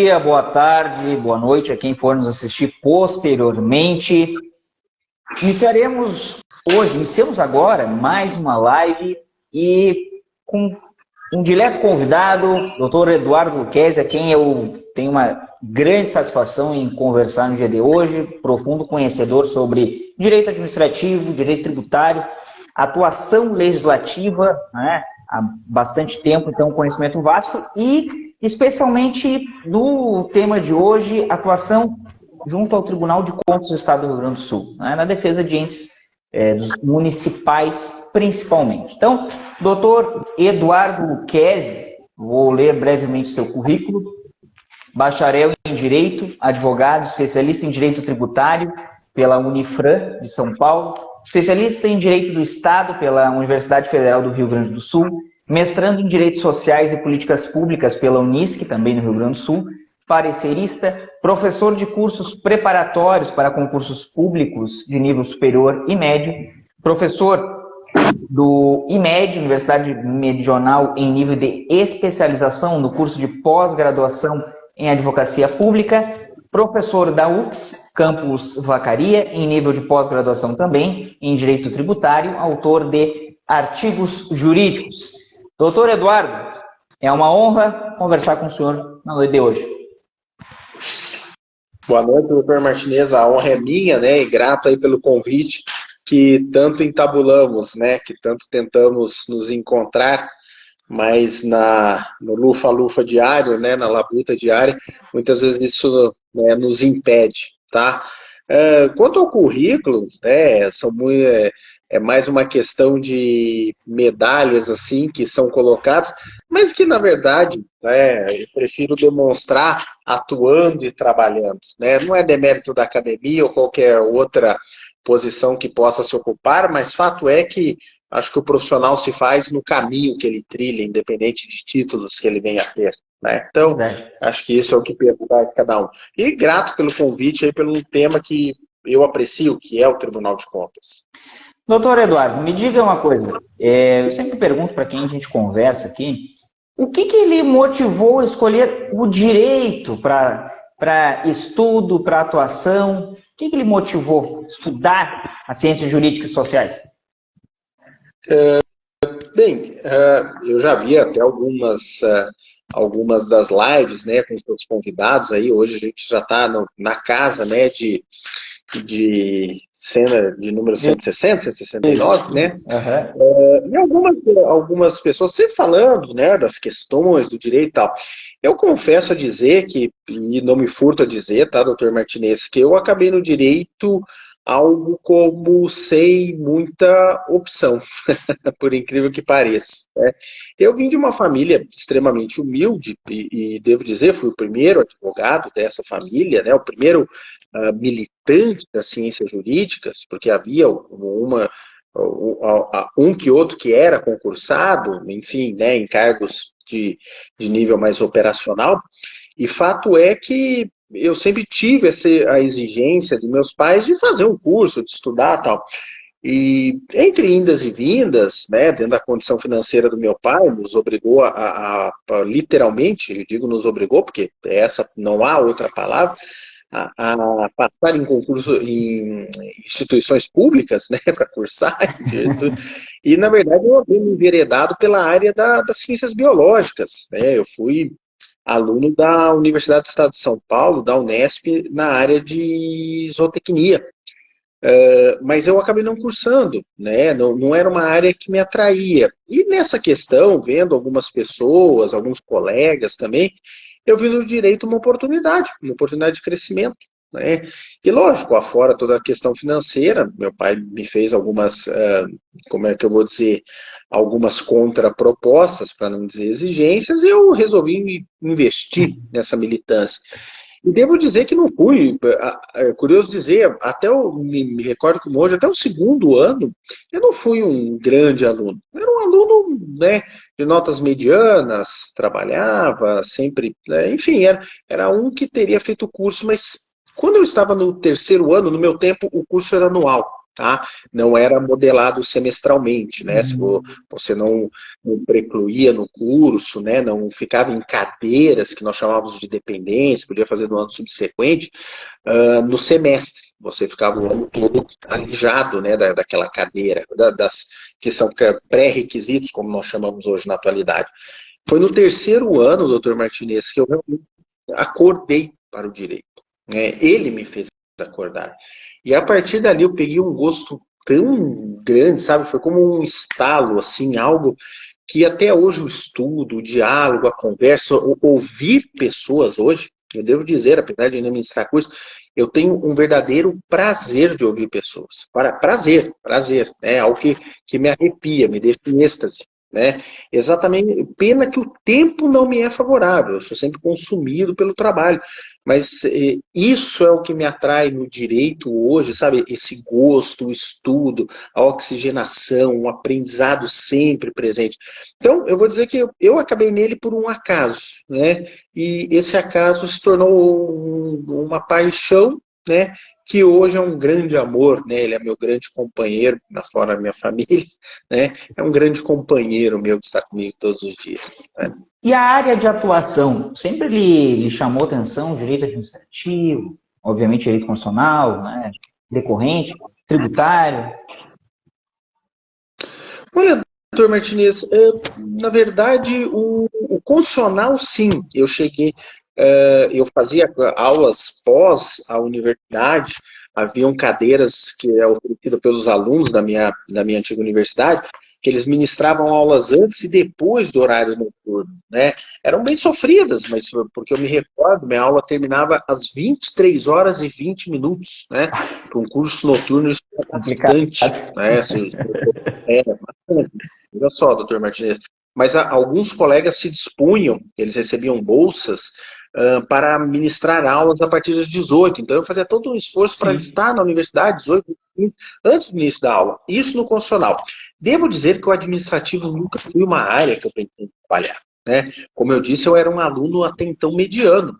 dia, boa tarde, boa noite a quem for nos assistir posteriormente. Iniciamos agora mais uma live e com um dileto convidado, Dr. Eduardo Luquezzi, a quem eu tenho uma grande satisfação em conversar no dia de hoje, profundo conhecedor sobre direito administrativo, direito tributário, atuação legislativa, né, há bastante tempo, então conhecimento vasto e especialmente no tema de hoje, atuação junto ao Tribunal de Contas do Estado do Rio Grande do Sul, né, na defesa de entes dos municipais principalmente. Então, doutor Eduardo Luquezzi, vou ler brevemente seu currículo: bacharel em Direito, advogado, especialista em Direito Tributário pela Unifran de São Paulo, especialista em Direito do Estado pela Universidade Federal do Rio Grande do Sul, mestrando em Direitos Sociais e Políticas Públicas pela Unisc, também no Rio Grande do Sul, parecerista, professor de cursos preparatórios para concursos públicos de nível superior e médio, professor do IMED, Universidade Meridional, em nível de especialização no curso de pós-graduação em Advocacia Pública, professor da UFS, Campus Vacaria, em nível de pós-graduação também em Direito Tributário, autor de artigos jurídicos. Doutor Eduardo, é uma honra conversar com o senhor na noite de hoje. Boa noite, doutor Martinez. A honra é minha, né? E grato aí pelo convite que tanto entabulamos, né? Que tanto tentamos nos encontrar, mas no lufa-lufa diário, né? Na labuta diária, muitas vezes isso, né, nos impede, tá? Quanto ao currículo, né? É mais uma questão de medalhas assim que são colocadas, mas que na verdade, né, eu prefiro demonstrar atuando e trabalhando, né? Não é demérito da academia ou qualquer outra posição que possa se ocupar, mas fato é que acho que o profissional se faz no caminho que ele trilha, independente de títulos que ele venha a ter, né? Então, acho que isso é o que perguntar de cada um. E grato pelo convite aí, pelo tema que eu aprecio, que é o Tribunal de Contas. Doutor Eduardo, me diga uma coisa. Eu sempre pergunto para quem a gente conversa aqui, o que ele motivou a escolher o direito para estudo, para atuação? O que ele motivou a estudar as ciências jurídicas e sociais? Bem, eu já vi até algumas das lives, né, com os seus convidados aí. Hoje a gente já está na casa, né, de cena de número 160, 169, né? Uhum. E algumas pessoas sempre falando, né, das questões do direito e tal. Eu confesso a dizer que, e não me furto a dizer, tá, doutor Martinez, que eu acabei no direito algo como sem muita opção, por incrível que pareça, né? Eu vim de uma família extremamente humilde e devo dizer, fui o primeiro advogado dessa família, né, o primeiro militante das ciências jurídicas, porque havia um que outro que era concursado, enfim, né, em cargos de nível mais operacional, e fato é que eu sempre tive a exigência de meus pais de fazer um curso, de estudar e tal. E entre indas e vindas, né, dentro da condição financeira do meu pai, nos obrigou literalmente, eu digo nos obrigou, porque essa não há outra palavra, a passar em concurso em instituições públicas, né, para cursar. E, na verdade, eu havia me enveredado pela área das ciências biológicas, né? Eu fui aluno da Universidade do Estado de São Paulo, da Unesp, na área de zootecnia. Mas eu acabei não cursando, né? Não era uma área que me atraía. E nessa questão, vendo algumas pessoas, alguns colegas também, eu vi no direito uma oportunidade de crescimento, né? E lógico, afora toda a questão financeira, meu pai me fez algumas, como é que eu vou dizer, algumas contrapropostas, para não dizer exigências, e eu resolvi investir nessa militância. E devo dizer que não fui, é curioso dizer, até me recordo como hoje, até o segundo ano, eu não fui um grande aluno. Eu era um aluno, né, de notas medianas, trabalhava sempre, né, enfim, era um que teria feito o curso, mas quando eu estava no terceiro ano, no meu tempo, o curso era anual, tá? Não era modelado semestralmente, né? Se você não precluía no curso, né? Não ficava em cadeiras que nós chamávamos de dependência, podia fazer no ano subsequente, no semestre. Você ficava o ano todo alijado, né, daquela cadeira, das que são pré-requisitos, como nós chamamos hoje na atualidade. Foi no terceiro ano, doutor Martinez, que eu realmente acordei para o direito. Né? Ele me fez acordar. E a partir dali eu peguei um gosto tão grande, sabe? Foi como um estalo, assim, algo que até hoje o estudo, o diálogo, a conversa, ouvir pessoas hoje, eu devo dizer, apesar de não ministrar curso, eu tenho um verdadeiro prazer de ouvir pessoas. Prazer, né? Algo que me arrepia, me deixa em êxtase. Né? Exatamente, pena que o tempo não me é favorável, eu sou sempre consumido pelo trabalho, mas isso é o que me atrai no direito hoje, sabe? Esse gosto, o estudo, a oxigenação, um aprendizado sempre presente. Então, eu vou dizer que eu acabei nele por um acaso, né? E esse acaso se tornou uma paixão, né? Que hoje é um grande amor, né? Ele é meu grande companheiro, fora da minha família, né? É um grande companheiro meu que está comigo todos os dias. Né? E a área de atuação, sempre lhe chamou atenção direito administrativo, obviamente direito constitucional, né? Decorrente, tributário? Olha, doutor Martinez, na verdade, o constitucional, sim. Eu cheguei, eu fazia aulas pós a universidade, haviam cadeiras que é oferecidas pelos alunos da minha antiga universidade, que eles ministravam aulas antes e depois do horário noturno, né? Eram bem sofridas, mas porque eu me recordo, minha aula terminava às 23 horas e 20 minutos, né? Para um curso noturno isso é bastante, né? Bastante. Olha só, doutor Martinez. Mas alguns colegas se dispunham, eles recebiam bolsas para ministrar aulas a partir das 18. Então eu fazia todo um esforço para estar na universidade, 18, 15, antes do início da aula. Isso no constitucional. Devo dizer que o administrativo nunca foi uma área que eu pensei em trabalhar. Né? Como eu disse, eu era um aluno até então mediano.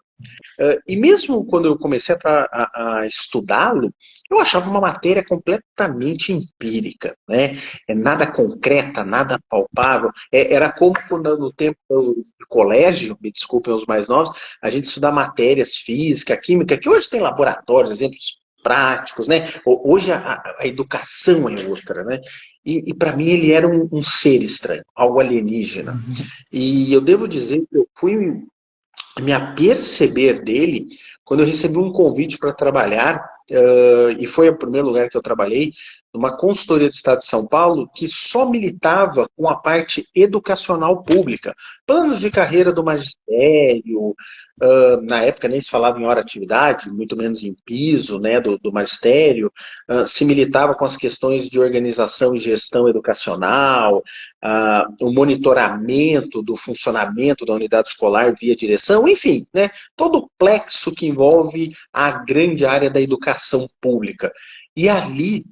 E mesmo quando eu comecei a estudá-lo, eu achava uma matéria completamente empírica, né? Nada concreta, nada palpável. Era como quando no tempo do colégio, me desculpem os mais novos, a gente estudar matérias física, química, que hoje tem laboratórios, exemplos práticos, né? Hoje a educação é outra, né? E para mim ele era um ser estranho, algo alienígena. E eu devo dizer que eu fui me aperceber dele quando eu recebi um convite para trabalhar, e foi o primeiro lugar que eu trabalhei, numa consultoria do Estado de São Paulo, que só militava com a parte educacional pública. Planos de carreira do magistério, na época nem se falava em hora-atividade, muito menos em piso, né, do magistério, se militava com as questões de organização e gestão educacional, o monitoramento do funcionamento da unidade escolar via direção, enfim, né, todo o plexo que envolve a grande área da educação pública. E ali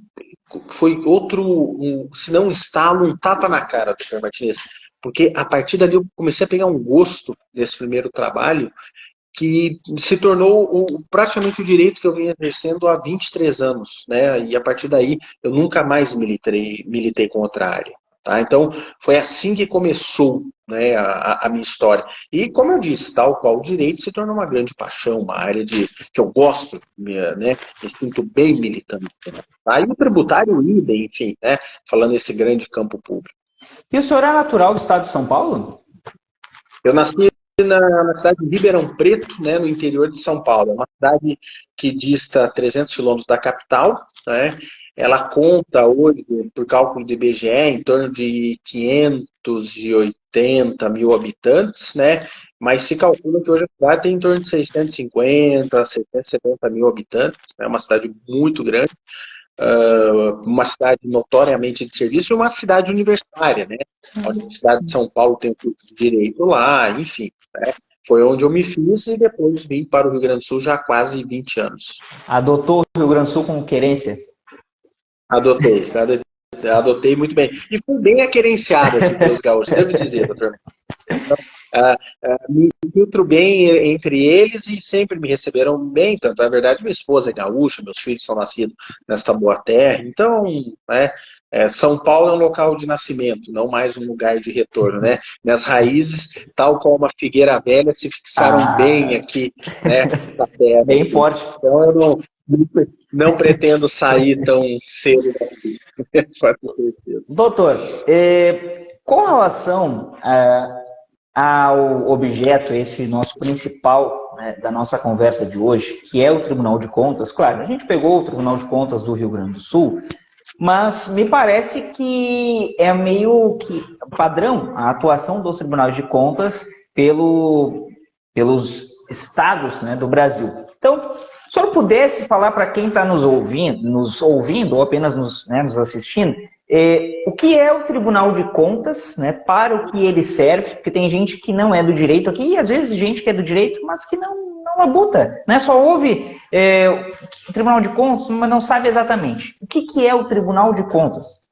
foi outro, se não um estalo, um tapa na cara do Sr. Martinez, porque a partir dali eu comecei a pegar um gosto desse primeiro trabalho que se tornou praticamente o direito que eu venho exercendo há 23 anos, né? E a partir daí eu nunca mais militei com outra área. Tá? Então, foi assim que começou, né, a minha história. E, como eu disse, tal qual o direito se tornou uma grande paixão, uma área que eu gosto, né, me sinto bem militante. Tá? E o tributário, idem, enfim, né, falando nesse grande campo público. E o senhor é natural do estado de São Paulo? Eu nasci na cidade de Ribeirão Preto, né, no interior de São Paulo. É uma cidade que dista 300 quilômetros da capital, né? Ela conta hoje, por cálculo do IBGE, em torno de 580 mil habitantes, né? Mas se calcula que hoje a cidade tem em torno de 650, 670 mil habitantes. É uma cidade muito grande, uma cidade notoriamente de serviço e uma cidade universitária, né? A Universidade de São Paulo tem o curso de Direito lá, enfim, né? Foi onde eu me fiz e depois vim para o Rio Grande do Sul já há quase 20 anos. Adotou o Rio Grande do Sul como querência? Adotei muito bem. E fui bem aquerenciado aqui pelos gaúchos, devo dizer, doutor. Me filtro bem entre eles e sempre me receberam bem. Tanto, na verdade, minha esposa é gaúcha, meus filhos são nascidos nesta boa terra. Então, né, São Paulo é um local de nascimento, não mais um lugar de retorno, né? Minhas raízes, tal como a figueira velha, se fixaram bem Ah, aqui, né, na terra. bem forte. Então, eu não pretendo sair tão cedo daqui. Pode ter certeza. Doutor, com relação ao objeto, esse nosso principal, né, da nossa conversa de hoje, que é o Tribunal de Contas, claro, a gente pegou o Tribunal de Contas do Rio Grande do Sul, mas me parece que é meio que padrão a atuação dos tribunais de contas pelos estados, né, do Brasil. Então, se eu pudesse falar para quem está nos ouvindo ou apenas nos assistindo, o que é o Tribunal de Contas, né, para o que ele serve, porque tem gente que não é do direito aqui, e às vezes gente que é do direito, mas que não labuta, né, só ouve o Tribunal de Contas, mas não sabe exatamente. O que é o Tribunal de Contas?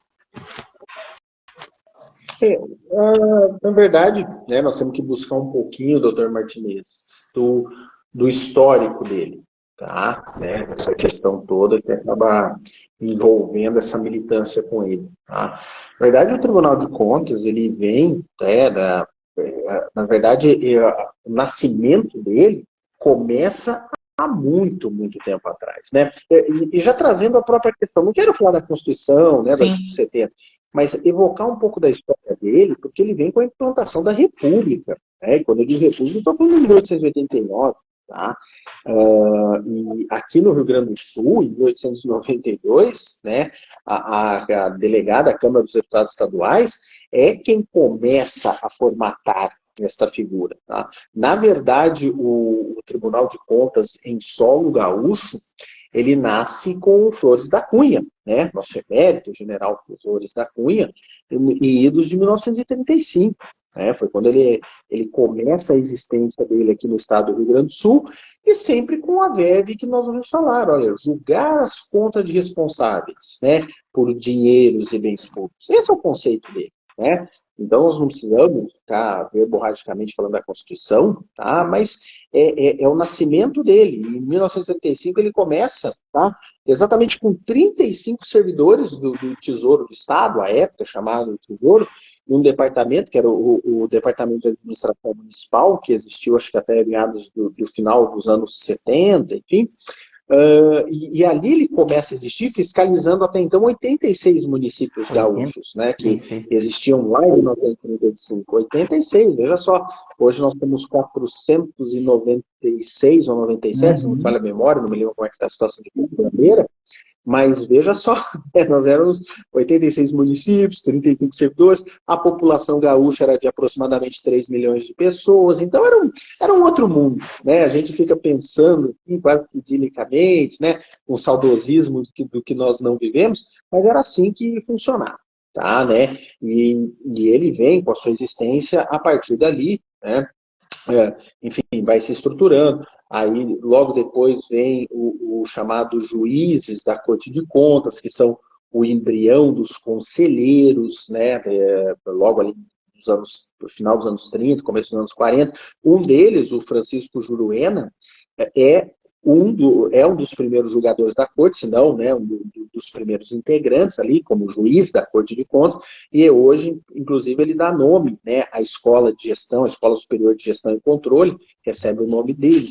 Na verdade, né, nós temos que buscar um pouquinho, doutor Martinez, do histórico dele, tá? Né? Essa questão toda que acaba envolvendo essa militância com ele. Tá? Na verdade, o Tribunal de Contas, ele vem, na verdade, o nascimento dele começa há muito, muito tempo atrás, né? E já trazendo a própria questão, não quero falar da Constituição, né, do Sim. artigo 70, mas evocar um pouco da história dele, porque ele vem com a implantação da República. Né? Quando eu digo República, eu estou falando de 1889. Tá? E aqui no Rio Grande do Sul, em 1892, né, a delegada da Câmara dos Deputados Estaduais é quem começa a formatar esta figura. Tá? Na verdade, o Tribunal de Contas em solo gaúcho, ele nasce com Flores da Cunha, né? Nosso emérito, general Flores da Cunha, em idos de 1935. Né? Foi quando ele começa a existência dele aqui no estado do Rio Grande do Sul, e sempre com a verve que nós vamos falar, olha, julgar as contas de responsáveis, né, por dinheiros e bens públicos. Esse é o conceito dele. Né? Então, nós não precisamos ficar verborragicamente falando da Constituição, tá? Mas é o nascimento dele. Em 1975, ele começa, tá? Exatamente com 35 servidores do Tesouro do Estado, à época chamado Tesouro, em um departamento, que era o Departamento de Administração Municipal, que existiu, acho que até meados do final dos anos 70, enfim. E ali ele começa a existir, fiscalizando até então 86 municípios gaúchos, né, que existiam lá em 1935. 86, veja só, hoje nós temos 496 ou 97, se não me falha a memória, não me lembro como é que está a situação de Bandeira, mas veja só, nós éramos 86 municípios, 35 servidores, a população gaúcha era de aproximadamente 3 milhões de pessoas, então era um outro mundo, né? A gente fica pensando, quase que idillicamente, né? Com saudosismo do que nós não vivemos, mas era assim que funcionava, tá? Né? E ele vem com a sua existência a partir dali, né? Enfim, vai se estruturando. Aí, logo depois, vem o chamado juízes da Corte de Contas, que são o embrião dos conselheiros, né? Logo ali no final dos anos 30, começo dos anos 40. Um deles, o Francisco Juruena, é um dos primeiros julgadores da corte, se não, né, dos primeiros integrantes ali, como juiz da Corte de Contas, e hoje, inclusive, ele dá nome, né, à Escola de Gestão, a Escola Superior de Gestão e Controle, recebe o nome dele.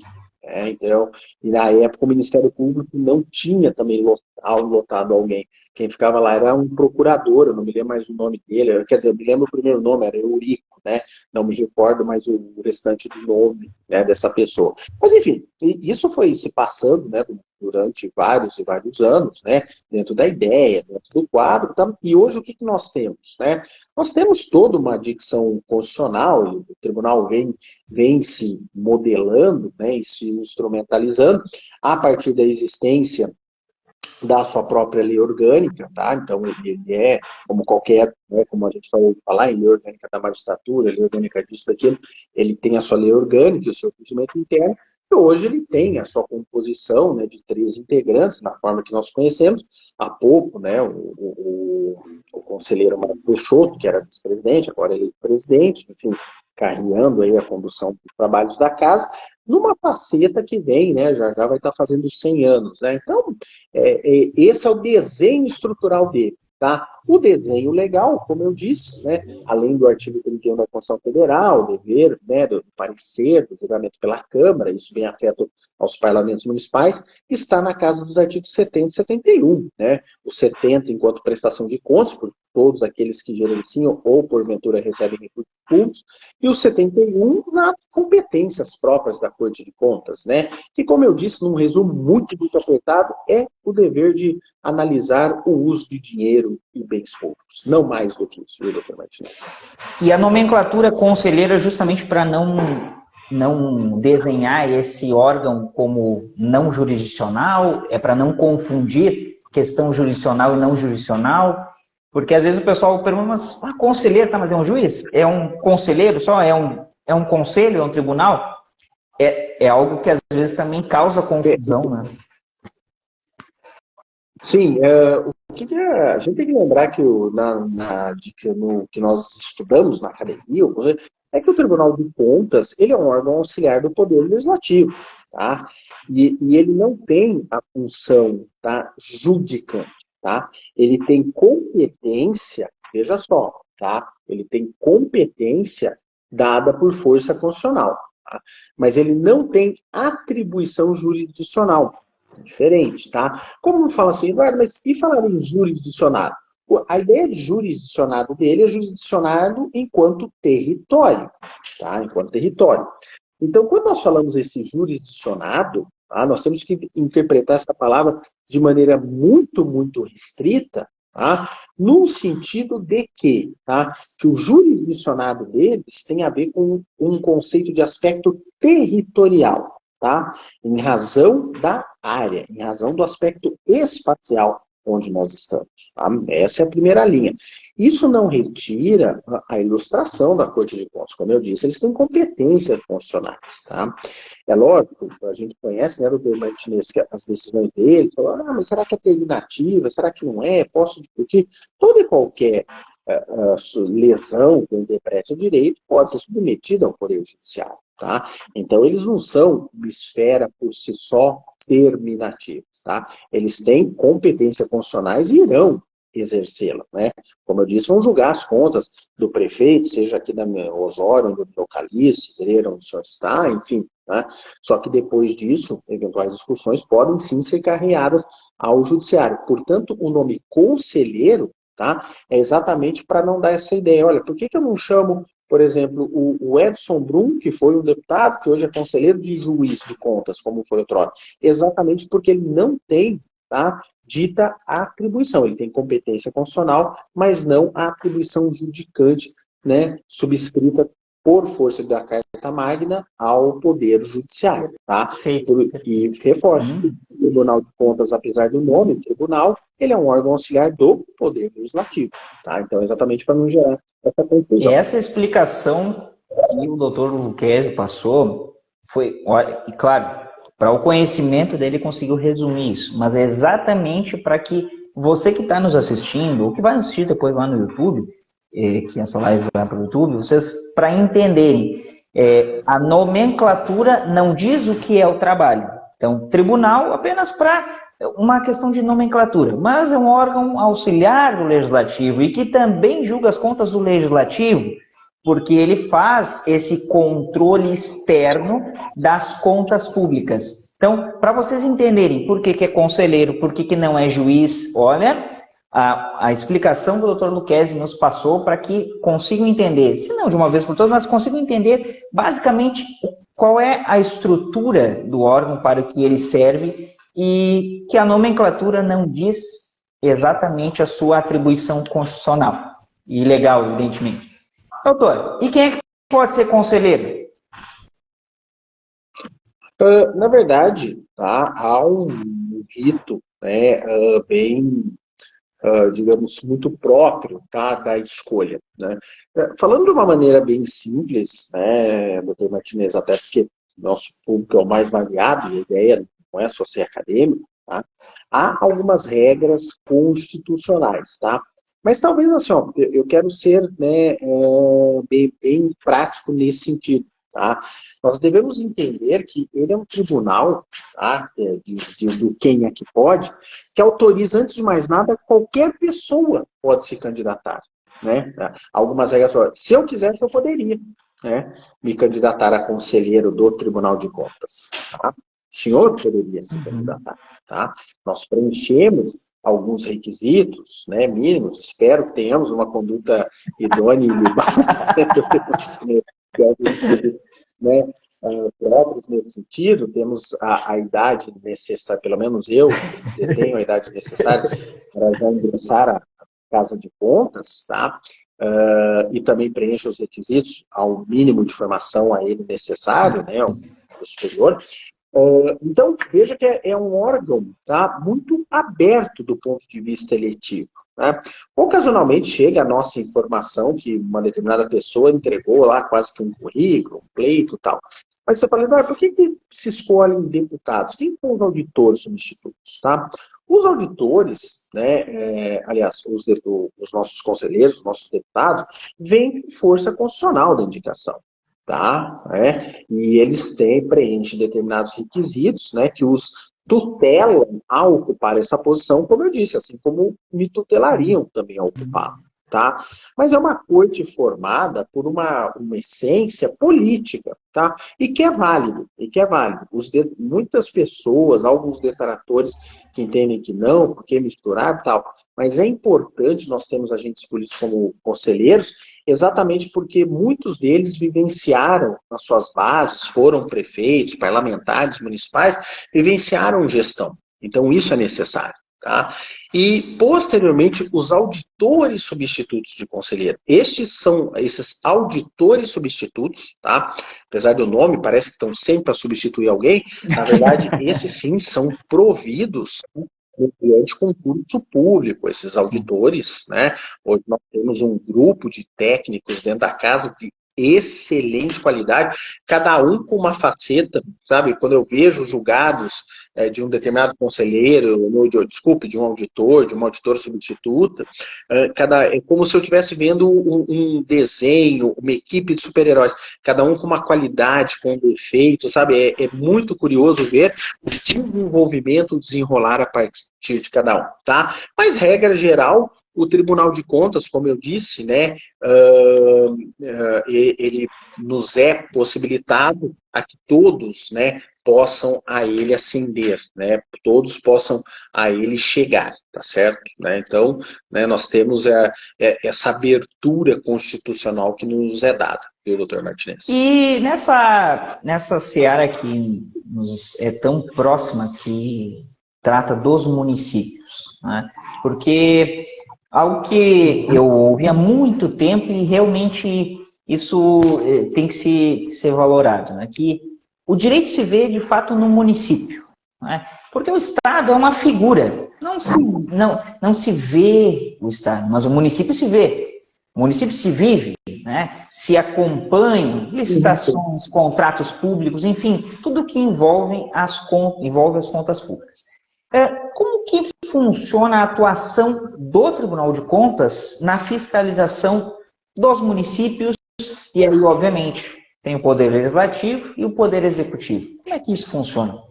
Então, e na época o Ministério Público não tinha também lotado alguém. Quem ficava lá era um procurador, eu não me lembro mais o nome dele, quer dizer, eu me lembro o primeiro nome, era Eurico, né? Não me recordo mais o restante do nome, né, dessa pessoa. Mas, enfim, isso foi se passando, né, durante vários e vários anos, né, dentro da ideia, dentro do quadro, tá? E hoje o que nós temos? Né? Nós temos toda uma dicção constitucional, e o tribunal vem se modelando, né, e se instrumentalizando a partir da existência da sua própria lei orgânica, tá? Então ele é como qualquer, né, como a gente falou falar em lei orgânica da magistratura, lei orgânica disso, daquilo, ele tem a sua lei orgânica e o seu regimento interno, e hoje ele tem a sua composição, né, de 13 integrantes, na forma que nós conhecemos. Há pouco, né, o conselheiro Marcos Peixoto, que era vice-presidente, agora ele é presidente, enfim, carreando aí a condução dos trabalhos da casa, numa faceta que vem, né, já vai estar fazendo 100 anos, né? Então, esse é o desenho estrutural dele. Tá? O desenho legal, como eu disse, né, além do artigo 31 da Constituição Federal, o dever, né, do parecer, do julgamento pela Câmara, isso bem afeto aos parlamentos municipais, está na casa dos artigos 70 e 71. Né? O 70 enquanto prestação de contas, por todos aqueles que gerenciam ou porventura recebem recursos públicos, e o 71 nas competências próprias da Corte de Contas, né? Que, como eu disse, num resumo muito apertado, é o dever de analisar o uso de dinheiro e bens públicos. Não mais do que isso, viu, doutor Martinez? E a nomenclatura conselheira, justamente para não desenhar esse órgão como não jurisdicional, é para não confundir questão jurisdicional e não jurisdicional, porque às vezes o pessoal pergunta, mas conselheiro, tá, mas é um juiz? É um conselheiro só? É um conselho? É um tribunal? É algo que às vezes também causa confusão, né? Sim, a gente tem que lembrar que no que nós estudamos na academia, é que o Tribunal de Contas ele é um órgão auxiliar do Poder Legislativo, tá? E ele não tem a função, tá, judicante, tá? Ele tem competência, veja só, tá? Ele tem competência dada por força constitucional, tá? Mas ele não tem atribuição jurisdicional. Diferente, tá? Como fala assim, Eduardo, mas e falar em jurisdicionado? A ideia de jurisdicionado dele é jurisdicionado enquanto território, tá? Enquanto território. Então, quando nós falamos esse jurisdicionado, tá? Nós temos que interpretar essa palavra de maneira muito, muito restrita, tá? No sentido de que o jurisdicionado deles tem a ver com um conceito de aspecto territorial. Tá? Em razão da área, em razão do aspecto espacial onde nós estamos. Tá? Essa é a primeira linha. Isso não retira a ilustração da Corte de Contas. Como eu disse, eles têm competências constitucionais. Tá? É lógico, a gente conhece, né, doutor Martinez, que as decisões dele, falou, mas será que é terminativa? Será que não é? Posso discutir? Toda e qualquer lesão que interprete o direito pode ser submetida ao Poder Judiciário. Tá? Então, eles não são uma esfera por si só terminativa. Tá? Eles têm competências constitucionais e irão exercê-la. Né? Como eu disse, vão julgar as contas do prefeito, seja aqui da Osório, onde eu me localizo, Cidreira, onde o senhor está, enfim. Tá? Só que depois disso, eventuais discussões podem sim ser carreadas ao judiciário. Portanto, o nome conselheiro, tá, é exatamente para não dar essa ideia. Olha, por que eu não chamo, por exemplo, o Edson Brum, que foi um deputado, que hoje é conselheiro de juiz de contas, como foi outrora? Exatamente porque ele não tem, tá, dita atribuição. Ele tem competência constitucional, mas não a atribuição judicante, né, subscrita por força da Carta Magna ao Poder Judiciário. Tá? E reforço, o Tribunal de Contas, apesar do nome, tribunal, ele é um órgão auxiliar do Poder Legislativo. Tá? Então, exatamente para não gerar essa confusão. Essa explicação que o doutor Luquezzi passou foi, olha, e claro, para o conhecimento dele conseguiu resumir isso, mas é exatamente para que você que está nos assistindo, ou que vai assistir depois lá no YouTube, que essa live vai para o YouTube, vocês, para entenderem, a nomenclatura não diz o que é o trabalho. Então, tribunal apenas para uma questão de nomenclatura, mas é um órgão auxiliar do Legislativo e que também julga as contas do Legislativo, porque ele faz esse controle externo das contas públicas. Então, para vocês entenderem por que é conselheiro, por que não é juiz, olha, a explicação que o Dr. Luquezzi nos passou para que consigam entender, se não de uma vez por todas, mas consigam entender basicamente qual é a estrutura do órgão para o que ele serve e que a nomenclatura não diz exatamente a sua atribuição constitucional e legal, evidentemente. Doutor, e quem é que pode ser conselheiro? Na verdade, tá, há um rito, né, bem, digamos, muito próprio, tá, da escolha. Né? Falando de uma maneira bem simples, né, doutor Martinez, até porque nosso público é o mais variado, e a ideia não é só ser acadêmico, tá? Há algumas regras constitucionais, tá? Mas talvez assim, ó, eu quero ser, né, bem prático nesse sentido, tá? Nós devemos entender que ele é um tribunal, tá, do quem é que pode, que autoriza, antes de mais nada, qualquer pessoa pode se candidatar, né? Algumas regras falam, se eu quisesse, eu poderia, né, me candidatar a conselheiro do Tribunal de Contas, tá? O senhor poderia se candidatar, tá? Nós preenchemos alguns requisitos, né, mínimos, espero que tenhamos uma conduta idônea e né, próprios nesse sentido, temos a idade necessária, pelo menos eu detenho a idade necessária para já ingressar à Casa de Contas, tá? E também preencho os requisitos ao mínimo de formação a ele necessário, né, ao superior. Então, veja que é um órgão, tá, muito aberto do ponto de vista eletivo, né? Ocasionalmente chega a nossa informação que uma determinada pessoa entregou lá quase que um currículo, um pleito e tal. Mas você fala, por que se escolhem deputados? Quem são os auditores substitutos? Tá? Os auditores, né, aliás, os nossos conselheiros, os nossos deputados, vêm com força constitucional da indicação. Tá? E eles preenchem determinados requisitos, né, que os tutelam a ocupar essa posição, como eu disse, assim como me tutelariam também a ocupá-la. Tá? Mas é uma corte formada por uma essência política, tá? E que é válido, muitas pessoas, alguns detratores que entendem que não, porque misturar e tal, mas é importante nós termos agentes políticos como conselheiros, exatamente porque muitos deles vivenciaram nas suas bases, foram prefeitos, parlamentares, municipais, vivenciaram gestão. Então isso é necessário. Tá? E, posteriormente, os auditores substitutos de conselheiro. Esses auditores substitutos, tá? Apesar do nome, parece que estão sempre para substituir alguém, na verdade, esses sim são providos mediante concurso público, esses auditores, né? Hoje nós temos um grupo de técnicos dentro da casa de excelente qualidade, cada um com uma faceta, sabe? Quando eu vejo julgados de um determinado conselheiro, de um auditor, de uma auditora substituta, é como se eu estivesse vendo um desenho, uma equipe de super-heróis, cada um com uma qualidade, com um defeito, sabe? É muito curioso ver o desenvolvimento, o desenrolar a partir de cada um, tá? Mas, regra geral, o Tribunal de Contas, como eu disse, né, ele nos é possibilitado a que todos, né, possam a ele ascender, né, todos possam a ele chegar, tá certo? Né? Então, né, nós temos essa abertura constitucional que nos é dada, viu, doutor Martinez? E nessa seara que nos é tão próxima, que trata dos municípios, né? Porque algo que eu ouvi há muito tempo e realmente isso tem que ser valorado, né? Que o direito se vê, de fato, no município, né? Porque o Estado é uma figura, não se vê o Estado, mas o município se vê. O município se vive, né? Se acompanham licitações, contratos públicos, enfim, tudo que envolve as contas públicas. Como que funciona a atuação do Tribunal de Contas na fiscalização dos municípios? E aí, obviamente, tem o Poder Legislativo e o Poder Executivo. Como é que isso funciona?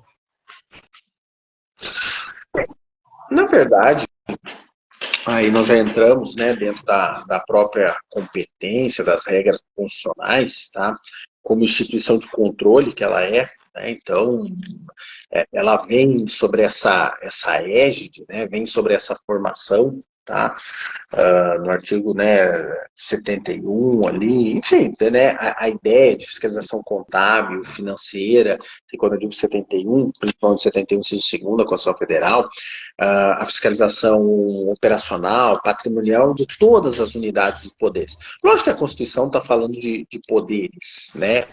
Na verdade, aí nós já entramos, né, dentro da própria competência, das regras constitucionais, tá? Como instituição de controle que ela é, né? Então, ela vem sobre essa égide, né? Vem sobre essa formação, tá? No artigo, né, 71 ali, enfim, né, a ideia de fiscalização contábil, financeira, que quando eu digo 71, principalmente 71, segunda Constituição Federal, a fiscalização operacional, patrimonial de todas as unidades e poderes. Lógico que a Constituição está falando de poderes, né?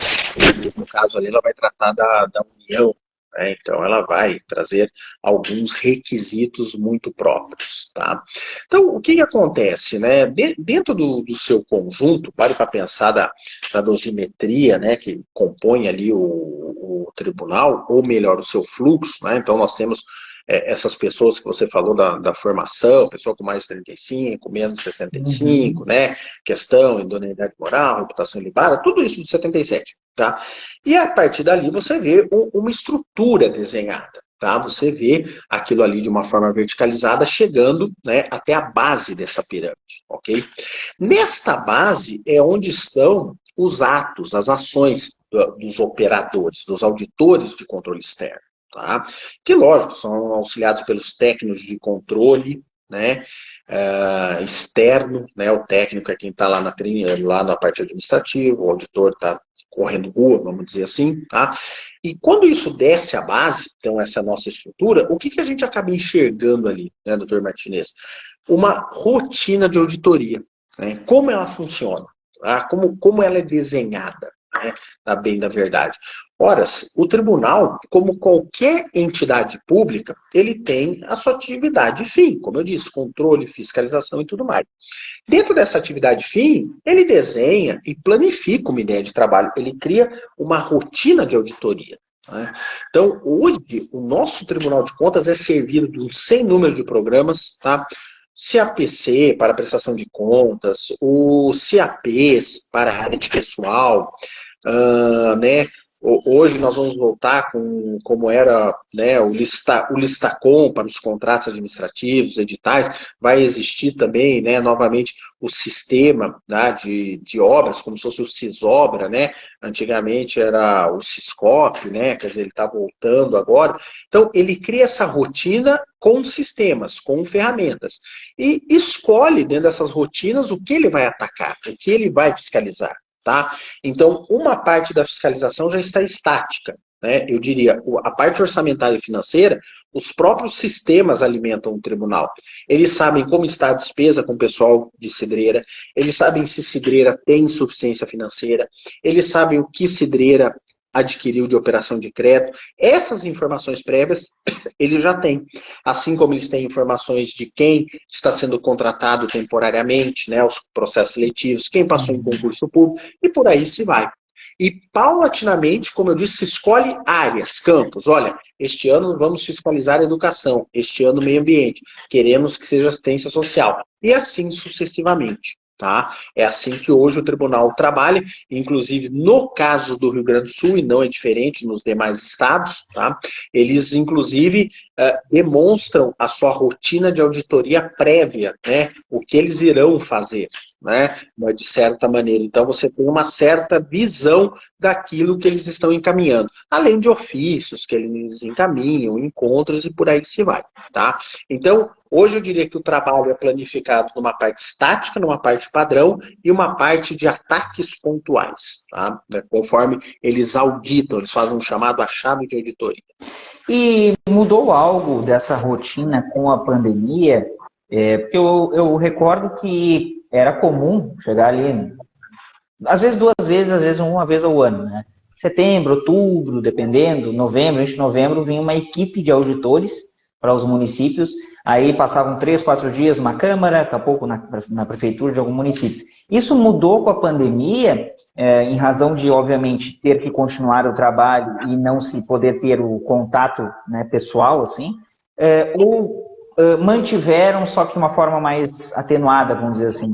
No caso ali, ela vai tratar da União, né? Então, ela vai trazer alguns requisitos muito próprios, tá? Então, o que acontece, né? Dentro do seu conjunto, pare para pensar da dosimetria, né, que compõe ali o tribunal, ou melhor, o seu fluxo, né? Então, nós temos essas pessoas que você falou da formação, pessoa com mais de 35, menos de 65, Uhum. né? Questão, idoneidade moral, reputação ilibada, tudo isso de 77, tá? E a partir dali você vê uma estrutura desenhada, tá? Você vê aquilo ali de uma forma verticalizada chegando, né, até a base dessa pirâmide, ok? Nesta base é onde estão os atos, as ações dos operadores, dos auditores de controle externo. Tá? Que, lógico, são auxiliados pelos técnicos de controle, né, externo, né, o técnico é quem está lá na parte administrativa, o auditor está correndo rua, vamos dizer assim, tá? E quando isso desce à base, então essa nossa estrutura, o que a gente acaba enxergando ali, né, doutor Martinez? Uma rotina de auditoria, né? Como ela funciona, tá? Como ela é desenhada, né, na bem da verdade. Ora, o tribunal, como qualquer entidade pública, ele tem a sua atividade fim, como eu disse, controle, fiscalização e tudo mais. Dentro dessa atividade fim, ele desenha e planifica uma ideia de trabalho, ele cria uma rotina de auditoria. Né? Então, hoje, o nosso Tribunal de Contas é servido de um sem número de programas, tá? CAPC para prestação de contas, o CAPs para a área de pessoal, né? Hoje nós vamos voltar com como era, né, o Listacom para os contratos administrativos, editais, vai existir também, né, novamente o sistema, né, de obras, como se fosse o Cisobra, né? Antigamente era o Siscop, né? Quer dizer, ele está voltando agora. Então, ele cria essa rotina com sistemas, com ferramentas. E escolhe dentro dessas rotinas o que ele vai atacar, o que ele vai fiscalizar. Tá? Então, uma parte da fiscalização já está estática. Né? Eu diria, a parte orçamentária e financeira, os próprios sistemas alimentam o tribunal. Eles sabem como está a despesa com o pessoal de cidreira, eles sabem se cidreira tem insuficiência financeira, eles sabem o que cidreira adquiriu de operação de crédito. Essas informações prévias ele já tem. Assim como eles têm informações de quem está sendo contratado temporariamente, né, os processos seletivos, quem passou em concurso público, e por aí se vai. E paulatinamente, como eu disse, se escolhe áreas, campos. Olha, este ano vamos fiscalizar a educação, este ano meio ambiente, queremos que seja assistência social. E assim sucessivamente. Tá? É assim que hoje o tribunal trabalha, inclusive no caso do Rio Grande do Sul, e não é diferente nos demais estados, tá? Eles inclusive demonstram a sua rotina de auditoria prévia, né? O que eles irão fazer, né? De certa maneira. Então você tem uma certa visão daquilo que eles estão encaminhando, além de ofícios que eles encaminham, encontros e por aí se vai, tá? Então, hoje eu diria que o trabalho é planificado numa parte estática, numa parte padrão e uma parte de ataques pontuais, tá? Conforme eles auditam, eles fazem um chamado achado de auditoria. E mudou algo dessa rotina com a pandemia? Porque eu recordo que era comum chegar ali, às vezes 2 vezes, às vezes uma vez ao ano, né? Setembro, outubro, dependendo, novembro, início de novembro, vinha uma equipe de auditores para os municípios, aí passavam 3, 4 dias numa Câmara, daqui a pouco na prefeitura de algum município. Isso mudou com a pandemia, em razão de, obviamente, ter que continuar o trabalho e não se poder ter o contato, né, pessoal, assim, ou mantiveram, só que de uma forma mais atenuada, vamos dizer assim?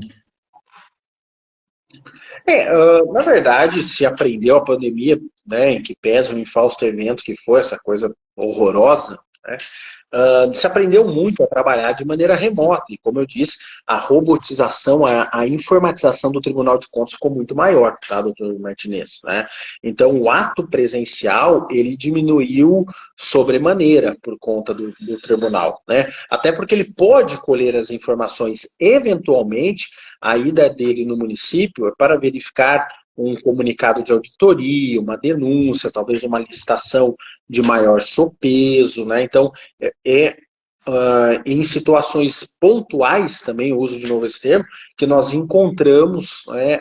Na verdade, se aprendeu a pandemia, né, em que pesa o infausto evento que foi essa coisa horrorosa, né, se aprendeu muito a trabalhar de maneira remota. E, como eu disse, a robotização, a informatização do Tribunal de Contas ficou muito maior, tá, doutor Martinez? Né? Então, o ato presencial, ele diminuiu sobremaneira por conta do tribunal. Né? Até porque ele pode colher as informações, eventualmente, a ida dele no município é para verificar um comunicado de auditoria, uma denúncia, talvez uma licitação de maior sopeso, né? Então, em situações pontuais, também eu uso de novo esse termo, que nós encontramos, né,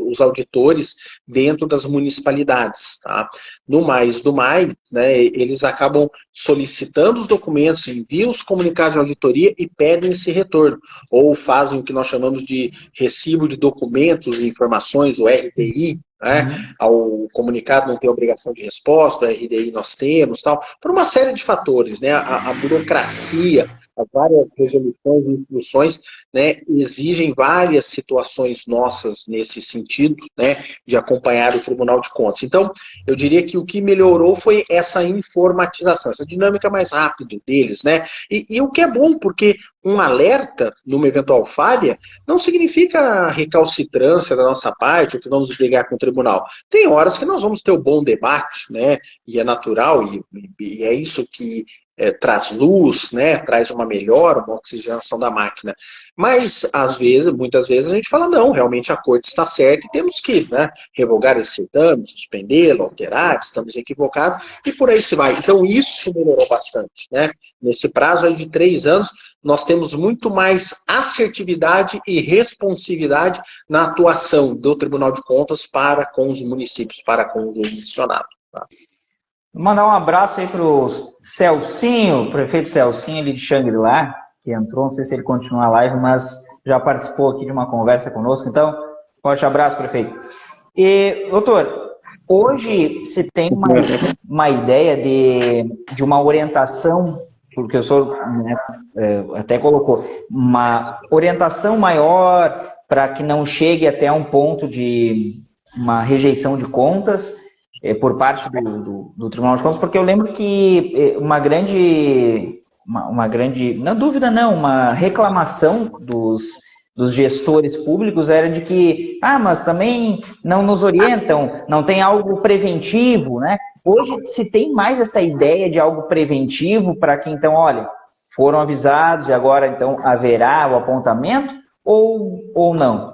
os auditores dentro das municipalidades. Tá? No mais do mais, né, eles acabam solicitando os documentos, enviam os comunicados de auditoria e pedem esse retorno. Ou fazem o que nós chamamos de recibo de documentos e informações, o RDI, né? Ao comunicado não tem obrigação de resposta, a RDI nós temos, tal, por uma série de fatores, né? A burocracia, as várias resoluções e instruções, né, exigem várias situações nossas nesse sentido, né, de acompanhar o Tribunal de Contas. Então, eu diria que o que melhorou foi essa informatização, essa dinâmica mais rápida deles, né? E o que é bom, porque um alerta numa eventual falha não significa recalcitrância da nossa parte, ou que vamos brigar com o tribunal. Tem horas que nós vamos ter um bom debate, né? E é natural, e é isso que traz luz, né? Traz uma oxigenação da máquina. Mas, às vezes, muitas vezes, a gente fala, não, realmente a corte está certa e temos que, né, revogar esse certame, suspendê-lo, alterar, estamos equivocados, e por aí se vai. Então, isso melhorou bastante, né? Nesse prazo aí de 3 anos, nós temos muito mais assertividade e responsividade na atuação do Tribunal de Contas para com os municípios, para com os jurisdicionados. Tá? Vou mandar um abraço aí para o Celcinho, o prefeito Celcinho ali de Xangri-Lá, que entrou, não sei se ele continua a live, mas já participou aqui de uma conversa conosco. Então, forte abraço, prefeito. E, doutor, hoje se tem uma ideia de uma orientação, porque o senhor, né, até colocou, uma orientação maior para que não chegue até um ponto de uma rejeição de contas por parte do Tribunal de Contas, porque eu lembro que uma grande, não dúvida não, uma reclamação dos gestores públicos era de que, mas também não nos orientam, não tem algo preventivo, né? Hoje se tem mais essa ideia de algo preventivo para que, então, olha, foram avisados e agora, então, haverá o apontamento ou não?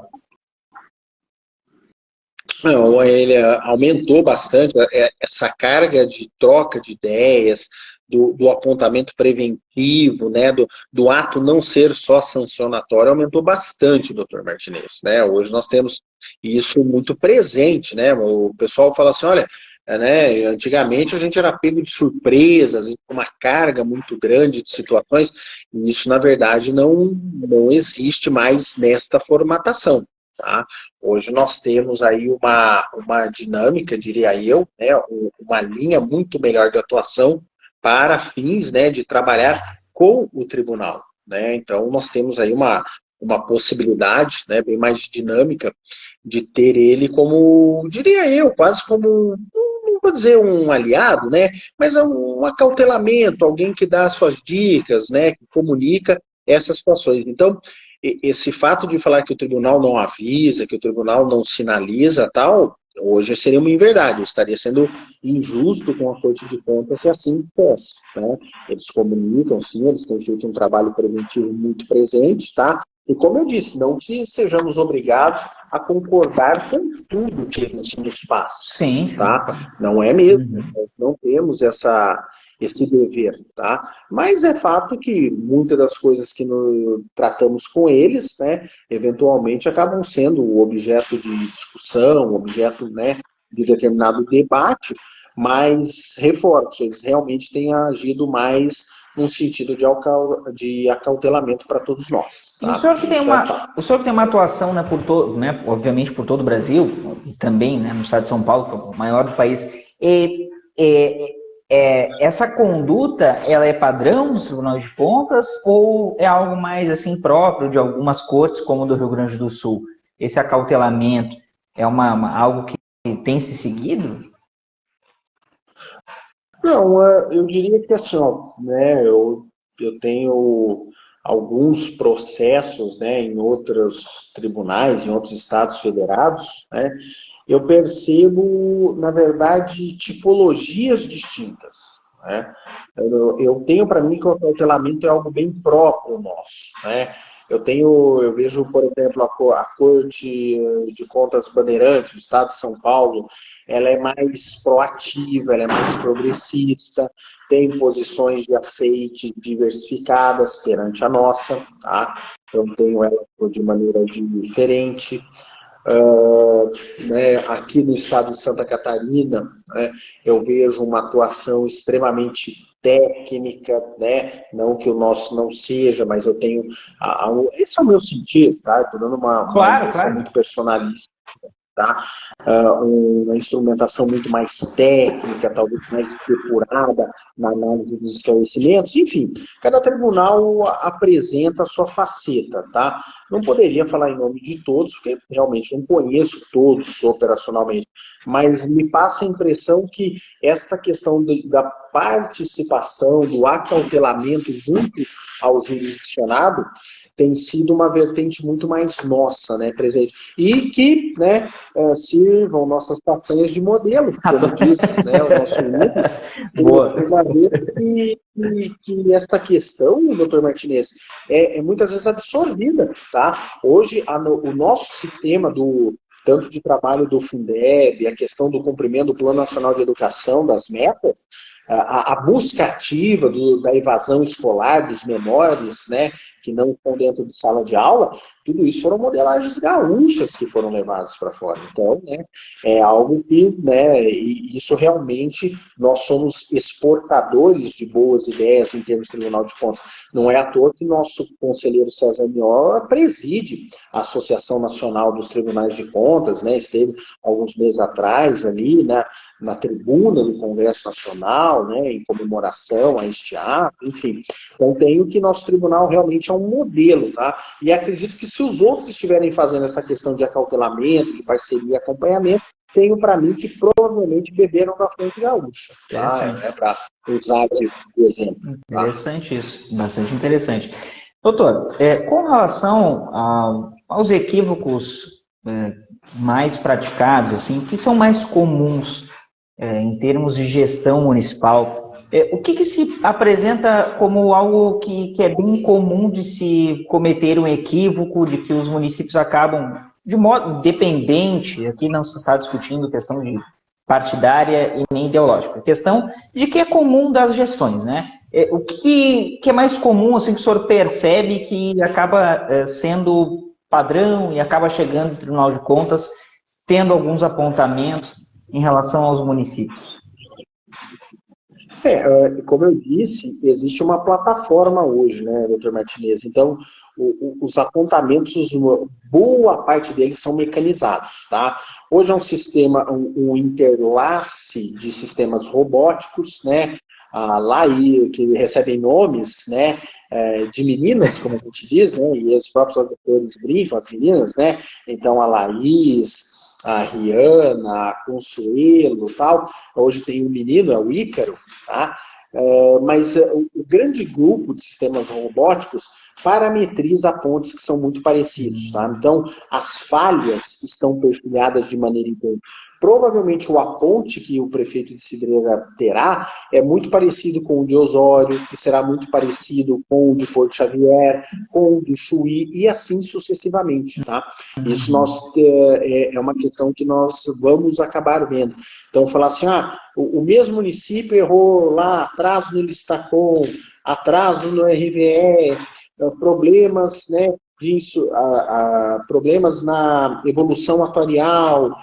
Não, ele aumentou bastante essa carga de troca de ideias, do apontamento preventivo, né, do ato não ser só sancionatório, aumentou bastante, doutor Martinez. Né? Hoje nós temos isso muito presente. Né? O pessoal fala assim, olha, né, antigamente a gente era pego de surpresa, com uma carga muito grande de situações, e isso, na verdade, não existe mais nesta formatação. Tá? Hoje nós temos aí uma dinâmica, diria eu, né, uma linha muito melhor de atuação para fins, né, de trabalhar com o tribunal. Né? Então nós temos aí uma possibilidade, né, bem mais dinâmica de ter ele como, diria eu, quase como, não vou dizer um aliado, né, mas um acautelamento, alguém que dá suas dicas, né, que comunica essas situações. Então, esse fato de falar que o tribunal não avisa, que o tribunal não sinaliza, tal, hoje seria uma inverdade, eu estaria sendo injusto com a Corte de Contas se assim fosse. Né? Eles comunicam, sim, eles têm feito um trabalho preventivo muito presente, tá? E como eu disse, não que sejamos obrigados a concordar com tudo que eles nos passam. Sim. Tá? Não é mesmo, nós não temos esse dever, tá? Mas é fato que muitas das coisas que tratamos com eles, né, eventualmente acabam sendo o objeto de discussão, objeto, né, de determinado debate, mas reforço, eles realmente têm agido mais num sentido de acautelamento para todos nós. Tá? E o senhor que tem uma atuação, né, obviamente por todo o Brasil, e também, né, no estado de São Paulo, que é o maior do país, essa conduta, ela é padrão dos tribunais de contas ou é algo mais assim próprio de algumas cortes, como do Rio Grande do Sul? Esse acautelamento é algo que tem se seguido? Não, eu diria que assim, ó, né, eu tenho alguns processos, né, em outros tribunais, em outros estados federados, né, eu percebo, na verdade, tipologias distintas. Né? Eu tenho para mim que o acautelamento é algo bem próprio nosso. Né? Eu vejo, por exemplo, a Corte de Contas Bandeirantes do Estado de São Paulo, ela é mais proativa, ela é mais progressista, tem posições de aceite diversificadas perante a nossa, tá? Eu tenho ela de maneira diferente. Né, aqui no estado de Santa Catarina, né, eu vejo uma atuação extremamente técnica, né, não que o nosso não seja, mas eu tenho... esse é o meu sentido, tá? Estou dando uma impressão muito personalista. Tá? Uma instrumentação muito mais técnica, talvez mais depurada na análise dos esclarecimentos, enfim, cada tribunal apresenta a sua faceta, tá? Não poderia falar em nome de todos, porque realmente não conheço todos operacionalmente, mas me passa a impressão que esta questão da participação, do acautelamento junto ao jurisdicionado, tem sido uma vertente muito mais nossa, né, presente. E que, né, sirvam nossas façanhas de modelo, como diz, né, o nosso livro. Que esta questão, doutor Martinez, é muitas vezes absorvida, tá? Hoje, o nosso sistema tanto de trabalho do Fundeb, a questão do cumprimento do Plano Nacional de Educação, das metas, a busca ativa da evasão escolar dos menores, né, que não estão dentro de sala de aula, tudo isso foram modelagens gaúchas que foram levadas para fora. Então, né, é algo que, né, e isso realmente, nós somos exportadores de boas ideias em termos de Tribunal de Contas. Não é à toa que nosso conselheiro César Mior preside a Associação Nacional dos Tribunais de Contas, né, esteve alguns meses atrás ali, na tribuna do Congresso Nacional, né, em comemoração a este ato, enfim. Então, tenho que nosso tribunal realmente é um modelo, tá? E acredito que se os outros estiverem fazendo essa questão de acautelamento, de parceria e acompanhamento, tenho para mim que provavelmente beberam da fonte gaúcha, tá? Para usar de exemplo. Interessante, tá? Isso, bastante interessante. Doutor, com relação aos equívocos mais praticados, assim, que são mais comuns em termos de gestão municipal, o que se apresenta como algo que é bem comum de se cometer um equívoco, de que os municípios acabam, de modo independente, aqui não se está discutindo questão de partidária e nem ideológica, a questão de que é comum das gestões, né? O que é mais comum, assim, que o senhor percebe que acaba sendo padrão e acaba chegando no Tribunal de Contas, tendo alguns apontamentos em relação aos municípios? Como eu disse, existe uma plataforma hoje, né, doutor Martinez? Então, os apontamentos, boa parte deles são mecanizados, tá? Hoje é um sistema, um interlace de sistemas robóticos, né? A LAI, que recebem nomes, né, de meninas, como a gente diz, né? E os próprios auditores brincam, as meninas, né? Então, a Laís, a Rihanna, a Consuelo, tal. Hoje tem um menino, é o Ícaro, tá? Mas o grande grupo de sistemas robóticos parametriza pontos que são muito parecidos, tá? Então, as falhas estão perfilhadas de maneira idêntica. Provavelmente o aponte que o prefeito de Cidreira terá é muito parecido com o de Osório, que será muito parecido com o de Porto Xavier, com o do Chuí e assim sucessivamente, tá? Isso é uma questão que nós vamos acabar vendo. Então, falar assim, o mesmo município errou lá, atraso no Listacom, atraso no RVE, problemas, né, disso, problemas na evolução atuarial,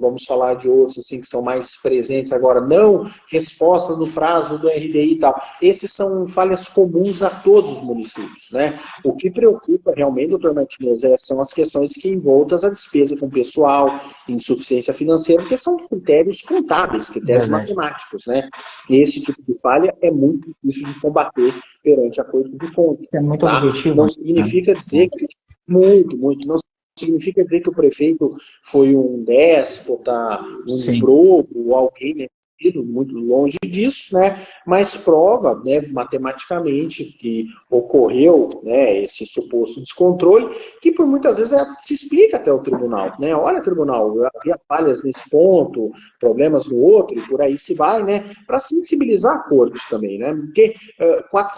vamos falar de outros assim, que são mais presentes agora, não respostas no prazo do RDI e tal. Esses são falhas comuns a todos os municípios, né? O que preocupa realmente, doutor Martinez, são as questões que envoltas a despesa com pessoal, insuficiência financeira, porque são critérios contábeis, critérios matemáticos, né? E esse tipo de falha é muito difícil de combater perante a Corte de Contas. É muito objetivo. Não significa dizer que não significa dizer que o prefeito foi um déspota, um probo, alguém, né, estabelecido, muito longe disso, né? Mas prova, né, matematicamente que ocorreu, né, esse suposto descontrole, que por muitas vezes se explica até o tribunal, né? Olha, tribunal, havia falhas nesse ponto, problemas no outro, e por aí se vai, né? Para sensibilizar a corte também, né? Porque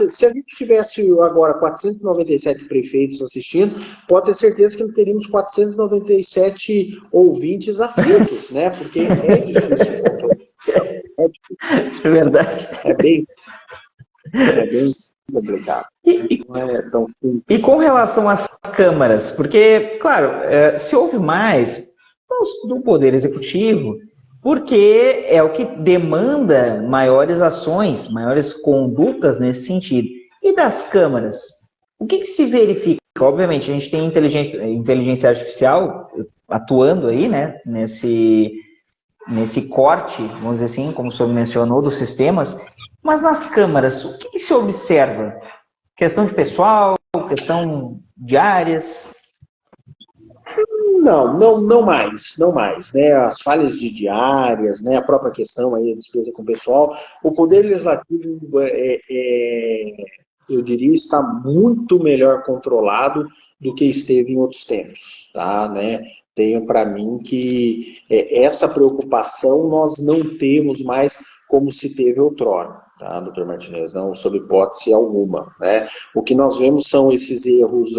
se a gente tivesse agora 497 prefeitos assistindo, pode ter certeza que não teríamos 497 ouvintes aflitos, né? Porque é difícil o controle. É difícil. É verdade. É bem complicado. E, Não é tão simples. e com relação às câmaras, porque, claro, se houve mais do Poder Executivo, porque é o que demanda maiores ações, maiores condutas nesse sentido. E das câmaras, o que se verifica? Obviamente, a gente tem inteligência artificial atuando aí, né, nesse corte, vamos dizer assim, como o senhor mencionou, dos sistemas, mas nas câmaras, o que se observa? Questão de pessoal, questão de áreas? Não mais, né? As falhas de diárias, né? A própria questão aí da despesa com o pessoal. O Poder Legislativo, eu diria, está muito melhor controlado do que esteve em outros tempos, tá? Né? Tenho para mim que essa preocupação nós não temos mais como se teve outrora, tá, doutor Martinez? Não, sob hipótese alguma, né? O que nós vemos são esses erros,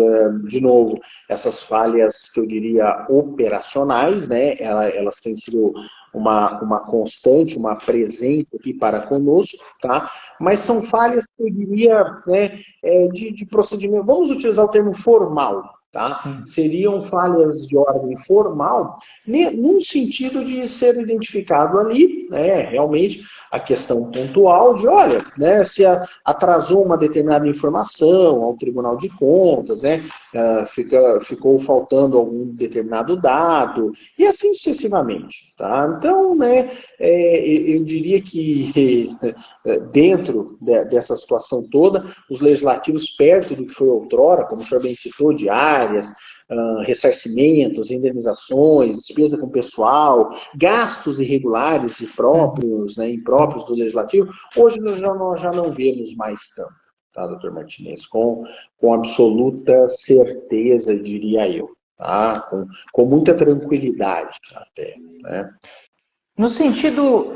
de novo, essas falhas que eu diria operacionais, né? Elas têm sido uma constante, uma presente aqui para conosco, tá? Mas são falhas que eu diria, né, de procedimento. Vamos utilizar o termo formal, tá? Seriam falhas de ordem formal, num sentido de ser identificado ali, né, realmente, a questão pontual de, olha, né, se atrasou uma determinada informação ao Tribunal de Contas, né, ficou faltando algum determinado dado, e assim sucessivamente, tá? Então, né, eu diria que dentro dessa situação toda, os legislativos, perto do que foi outrora, como o senhor bem citou, de áreas, ressarcimentos, indenizações, despesa com pessoal, gastos irregulares e próprios, né, impróprios do legislativo, hoje nós já não vemos mais tanto, tá, doutor Martinez? Com absoluta certeza, diria eu, tá? Com muita tranquilidade até, né? No sentido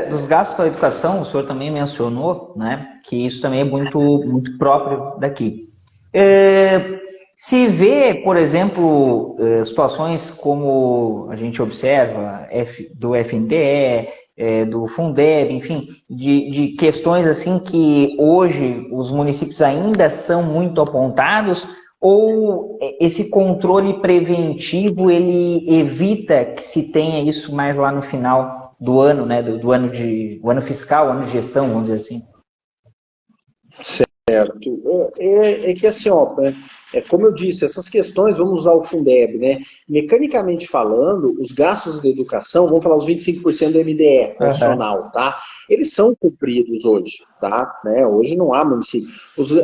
dos gastos com a educação, o senhor também mencionou, né, que isso também é muito próprio daqui. Se vê, por exemplo, situações como a gente observa do FNDE, do Fundeb, enfim, de questões assim que hoje os municípios ainda são muito apontados, ou esse controle preventivo ele evita que se tenha isso mais lá no final do ano, né, do ano fiscal, ano de gestão, vamos dizer assim? Certo. É que assim, ó, como eu disse, essas questões, vamos usar o Fundeb, né? Mecanicamente falando, os gastos de educação, vamos falar os 25% do MDE constitucional, tá? Eles são cumpridos hoje, tá? Né? Hoje não há município.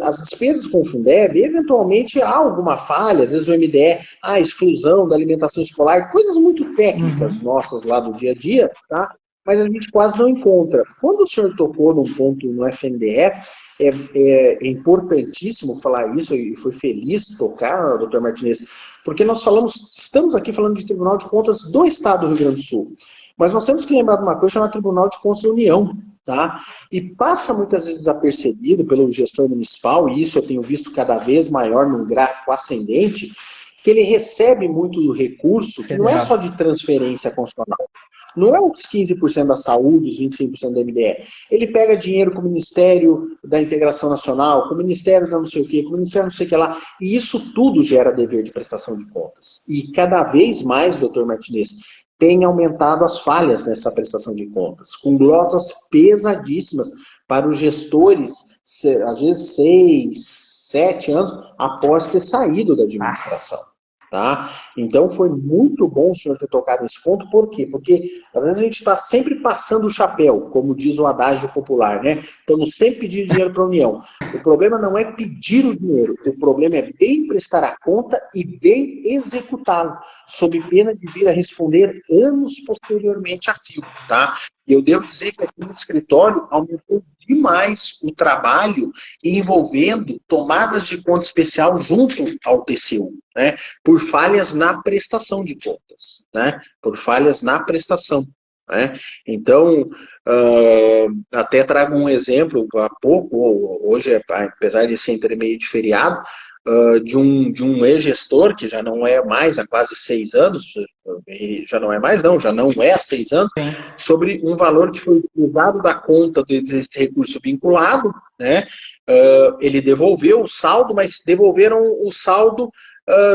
As despesas com o Fundeb, eventualmente há alguma falha, às vezes o MDE, exclusão da alimentação escolar, coisas muito técnicas nossas lá do dia a dia, tá? Mas a gente quase não encontra. Quando o senhor tocou num ponto no FNDE, é importantíssimo falar isso, e foi feliz tocar, doutor Martinez, porque nós estamos aqui falando de Tribunal de Contas do Estado do Rio Grande do Sul, mas nós temos que lembrar de uma coisa chamada Tribunal de Contas da União, tá? E passa muitas vezes desapercebido pelo gestor municipal, e isso eu tenho visto cada vez maior num gráfico ascendente, que ele recebe muito do recurso, que não é só de transferência constitucional. Não é os 15% da saúde, os 25% do MDE. Ele pega dinheiro com o Ministério da Integração Nacional, com o Ministério da não sei o quê, com o Ministério não sei o que lá. E isso tudo gera dever de prestação de contas. E cada vez mais, doutor Martinez, tem aumentado as falhas nessa prestação de contas, com glosas pesadíssimas para os gestores, às vezes 6, 7 anos após ter saído da administração. Tá? Então foi muito bom o senhor ter tocado nesse ponto, por quê? Porque às vezes a gente está sempre passando o chapéu, como diz o adágio popular, né? Estamos sempre pedindo dinheiro para a União. O problema não é pedir o dinheiro, o problema é bem prestar a conta e bem executá-lo, sob pena de vir a responder anos posteriormente a fio, tá? E eu devo dizer que aqui no escritório aumentou demais o trabalho envolvendo tomadas de conta especial junto ao TCU, né? Por falhas na prestação de contas, né? Por falhas na prestação. Né? Então, até trago um exemplo, há pouco, hoje, apesar de ser intermeio de feriado, de um ex-gestor, que já não é mais há quase 6 anos, já não é mais não, já não é há 6 anos, sobre um valor que foi utilizado da conta desse recurso vinculado, né? Ele devolveu o saldo, mas devolveram o saldo,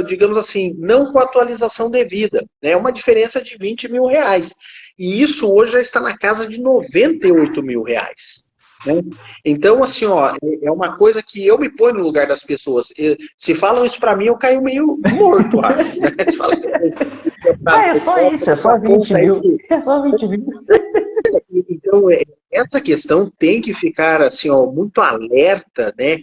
digamos assim, não com a atualização devida, né? Uma diferença de 20 mil reais. E isso hoje já está na casa de 98 mil reais. Né? Então, assim, ó, é uma coisa que eu me ponho no lugar das pessoas. Se falam isso para mim, eu caio meio morto, acho. Né? É só isso, é só 20 mil. É só 20 mil. Então, essa questão tem que ficar assim, ó, muito alerta, né?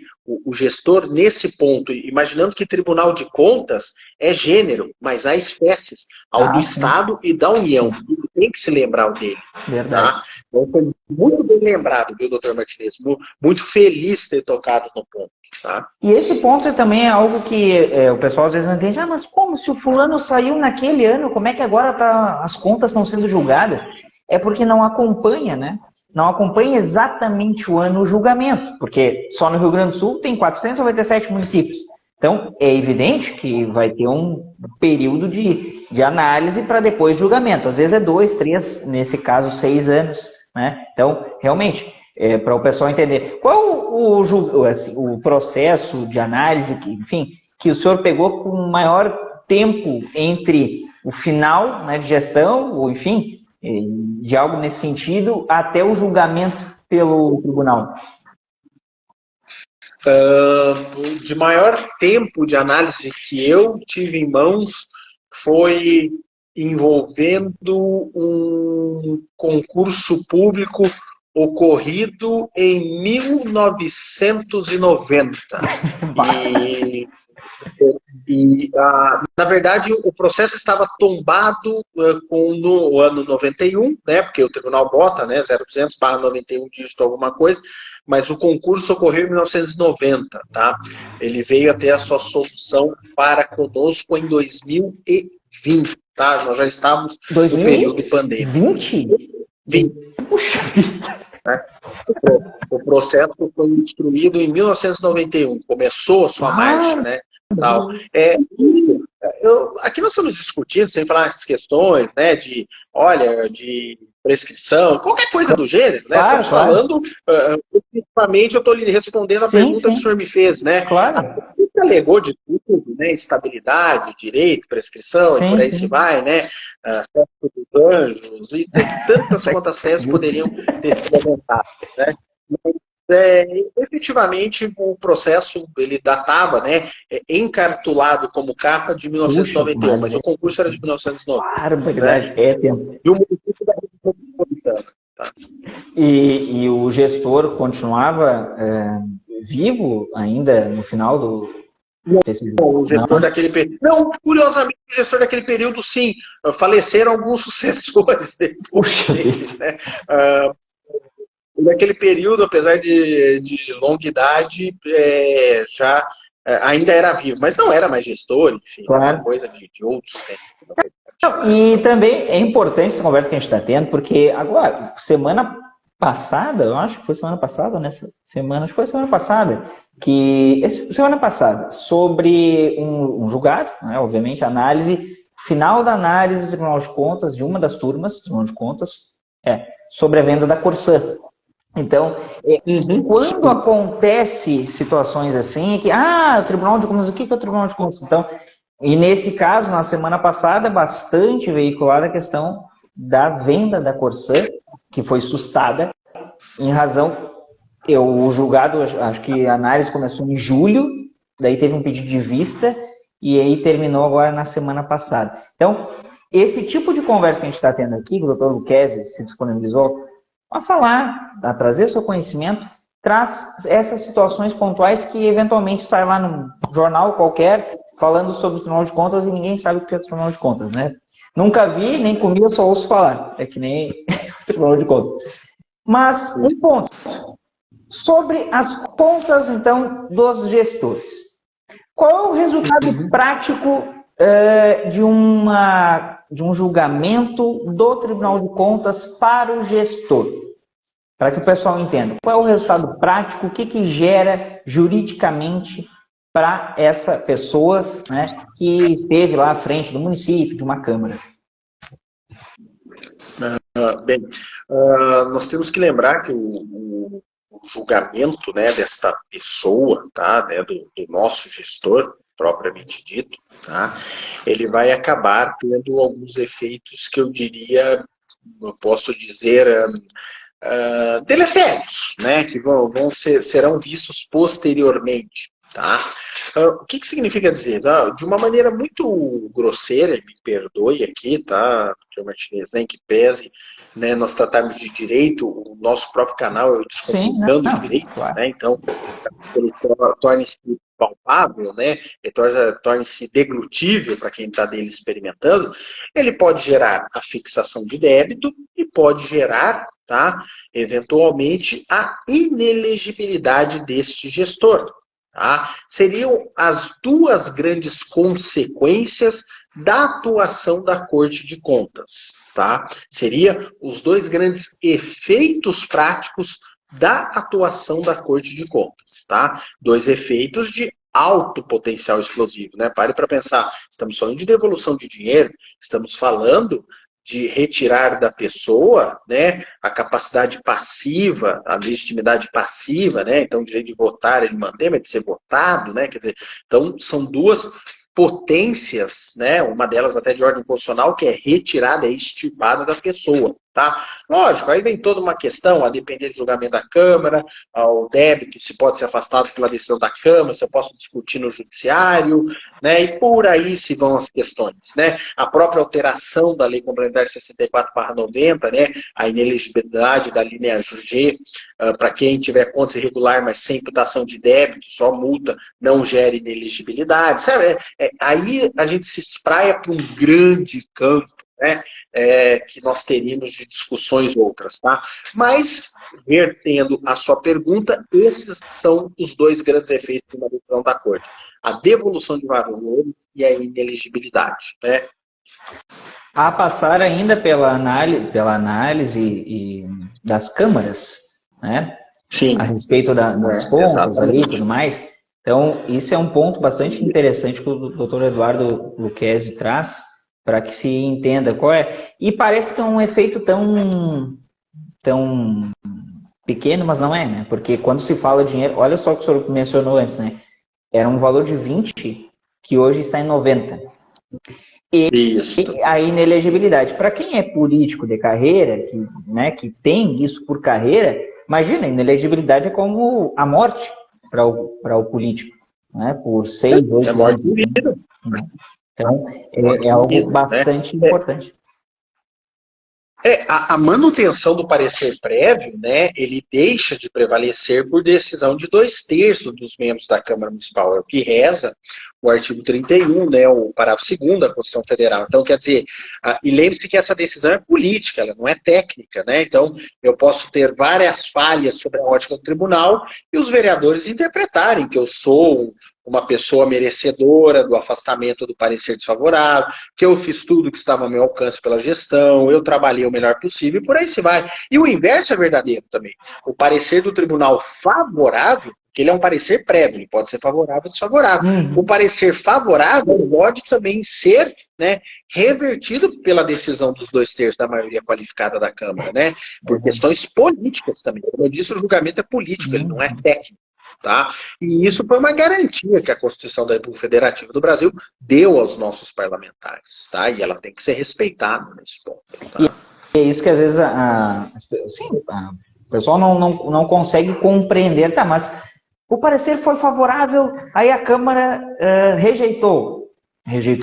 O gestor nesse ponto, imaginando que Tribunal de Contas é gênero, mas há espécies, ao do Estado e da União. Tem que se lembrar dele. Verdade. Tá? Então, foi muito bem lembrado, viu, doutor Martinez? Muito feliz de ter tocado no ponto. Tá? E esse ponto também é algo que o pessoal às vezes não entende. Mas como se o fulano saiu naquele ano, como é que agora as contas estão sendo julgadas? É porque não acompanha, né? Não acompanha exatamente o ano do julgamento, porque só no Rio Grande do Sul tem 497 municípios. Então, é evidente que vai ter um período de análise para depois julgamento. Às vezes é 2, 3, nesse caso 6 anos. Né? Então, realmente, para o pessoal entender. Qual o processo de análise, que o senhor pegou com maior tempo entre o final, né, de gestão, ou enfim, de algo nesse sentido, até o julgamento pelo tribunal? De maior tempo de análise que eu tive em mãos foi envolvendo um concurso público ocorrido em 1990. Na verdade, o processo estava tombado no ano 91, né, porque o tribunal bota, né, 0200/91 dígito alguma coisa, mas o concurso ocorreu em 1990, tá? Ele veio até a sua solução para conosco em 2020, tá? Nós já estávamos no período pandêmico. 20? Puxa vida! O processo foi instruído em 1991, começou a sua marcha, né? Tal. Aqui nós estamos discutindo, sem falar essas questões, né, de prescrição, qualquer coisa do gênero, né? Claro, estamos falando, principalmente eu estou lhe respondendo a pergunta que o senhor me fez, né? Claro. Você alegou de tudo, né? Estabilidade, direito, prescrição, e por aí se vai, né? Sexo dos anjos, e tantas quantas teses poderiam ter sido aumentadas, né? Efetivamente, o processo ele datava, né, encartulado como capa de 1991, mas o concurso era de 1990. Claro, verdade. Né? Tempo. E o município da região metropolitana. Tá? E o gestor continuava vivo ainda no final do... O gestor daquele período. Não, curiosamente, o gestor daquele período, sim. Faleceram alguns sucessores depois. Né? Naquele período, apesar de longa idade, já ainda era vivo, mas não era mais gestor, enfim, claro. Era uma coisa de outros tempos. E também é importante essa conversa que a gente está tendo, porque agora, semana passada, eu acho que foi semana passada, nessa semana, acho que foi semana passada, sobre um julgado, né, obviamente, final da análise do Tribunal de Contas, de uma das turmas do Tribunal de Contas, sobre a venda da Corsã. Então, quando acontece situações assim, o Tribunal de Contas, o que é o Tribunal de Contas? Então, e nesse caso, na semana passada, bastante veiculada a questão da venda da Corsã, que foi sustada, em razão, o julgado, acho que a análise começou em julho, daí teve um pedido de vista, e aí terminou agora na semana passada. Então, esse tipo de conversa que a gente está tendo aqui, que o doutor Lucchesi se disponibilizou, a falar, a trazer seu conhecimento, traz essas situações pontuais que eventualmente sai lá num jornal qualquer falando sobre o Tribunal de Contas e ninguém sabe o que é o Tribunal de Contas, né? Nunca vi, nem comigo, só ouço falar. É que nem Tribunal de Contas. Mas, um ponto. Sobre as contas, então, dos gestores. Qual é o resultado prático de um julgamento do Tribunal de Contas para o gestor? Para que o pessoal entenda. Qual é o resultado prático? O que gera juridicamente para essa pessoa, né, que esteve lá à frente do município, de uma Câmara? Nós temos que lembrar que o julgamento, né, desta pessoa, tá, né, do nosso gestor, propriamente dito, tá, ele vai acabar tendo alguns efeitos que eu diria, eu posso dizer, deletérios, né, que serão vistos posteriormente. Tá? O que significa dizer? De uma maneira muito grosseira, me perdoe aqui, tá, Dr. Martinez, nem que pese, né, nós tratarmos de direito, o nosso próprio canal é o Descomplicando o Direito, claro, né, então ele torne-se palpável, né, ele torne-se deglutível para quem está dele experimentando. Ele pode gerar a fixação de débito e pode gerar, tá, eventualmente, a inelegibilidade deste gestor. Tá? Seriam as duas grandes consequências da atuação da Corte de Contas. Tá? Seriam os dois grandes efeitos práticos da atuação da Corte de Contas. Tá? Dois efeitos de alto potencial explosivo. Né? Pare para pensar, estamos falando de devolução de dinheiro, estamos falando de retirar da pessoa, né, a capacidade passiva, a legitimidade passiva, né, então o direito de votar ele mantém, mas de ser votado, né, quer dizer, então são duas potências, né, uma delas até de ordem constitucional, que é retirada, é extirpada da pessoa, tá? Lógico, aí vem toda uma questão, a depender do julgamento da Câmara, o débito, se pode ser afastado pela decisão da Câmara, se eu posso discutir no Judiciário, né, e por aí se vão as questões, né? A própria alteração da Lei Complementar 64/90, né, a inelegibilidade da linha G, para quem tiver contas irregular, mas sem imputação de débito, só multa, não gera inelegibilidade, sabe? Aí a gente se espraia para um grande campo, né, que nós teríamos de discussões outras, tá? Mas, vertendo a sua pergunta, esses são os dois grandes efeitos de uma decisão da Corte: a devolução de valores e a inelegibilidade, né? A passar ainda pela análise das câmaras, né? Sim. A respeito das contas ali e tudo mais. Então, isso é um ponto bastante interessante que o doutor Eduardo Lucchesi traz, para que se entenda qual é. E parece que é um efeito tão pequeno, mas não é, né? Porque quando se fala dinheiro, olha só o que o senhor mencionou antes, né? Era um valor de 20, que hoje está em 90. E a inelegibilidade. Para quem é político de carreira, que tem isso por carreira, imagina, a inelegibilidade é como a morte para o político, né? Por 6, 8 anos. Então, é algo bastante importante. A manutenção do parecer prévio, né, ele deixa de prevalecer por decisão de 2/3 dos membros da Câmara Municipal. É o que reza o artigo 31, né, o parágrafo 2º da Constituição Federal. Então, quer dizer, e lembre-se que essa decisão é política, ela não é técnica, né? Então, eu posso ter várias falhas sobre a ótica do tribunal e os vereadores interpretarem que eu sou uma pessoa merecedora do afastamento do parecer desfavorável, que eu fiz tudo que estava ao meu alcance pela gestão, eu trabalhei o melhor possível, e por aí se vai. E o inverso é verdadeiro também. O parecer do tribunal favorável, que ele é um parecer prévio, ele pode ser favorável ou desfavorável. O parecer favorável pode também ser, né, revertido pela decisão dos 2/3 da maioria qualificada da Câmara, né, por questões políticas também. Como eu disse, o julgamento é político, ele não é técnico. Tá? E isso foi uma garantia que a Constituição da República Federativa do Brasil deu aos nossos parlamentares, tá? E ela tem que ser respeitada nesse ponto. Tá? E é isso que às vezes o pessoal não consegue compreender, tá? Mas o parecer foi favorável, aí a Câmara rejeitou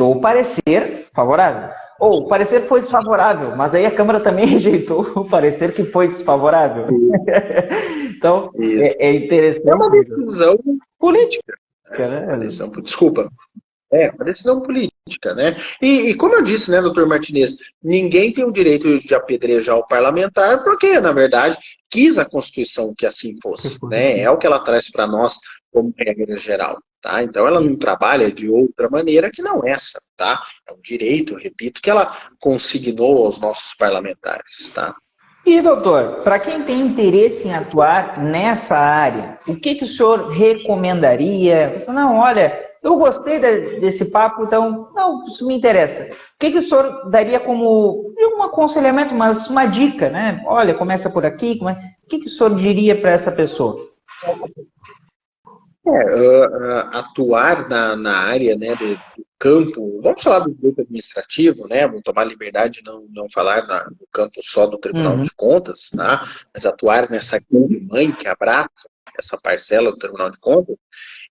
o parecer favorável. Ou o parecer foi desfavorável, mas aí a Câmara também rejeitou o parecer que foi desfavorável. Então, é interessante. É uma decisão política. Desculpa. Uma decisão política, né? E como eu disse, né, doutor Martinez, ninguém tem o direito de apedrejar o parlamentar, porque, na verdade, quis a Constituição que assim Que fosse, foi né? assim. É o que ela traz para nós como regra geral, tá? Então ela não trabalha de outra maneira que não essa, tá? É um direito, repito, que ela consignou aos nossos parlamentares, tá? E, doutor, para quem tem interesse em atuar nessa área, o que o senhor recomendaria? Você, não, olha, eu gostei desse papo, então, não, isso me interessa. O que o senhor daria como, não um aconselhamento, mas uma dica, né? Olha, começa por aqui, o que o senhor diria para essa pessoa? Atuar na área, né, do campo, vamos falar do direito administrativo, né, vamos tomar liberdade de não falar no campo só do Tribunal Uhum. de Contas, tá, mas atuar nessa grande mãe que abraça essa parcela do Tribunal de Contas,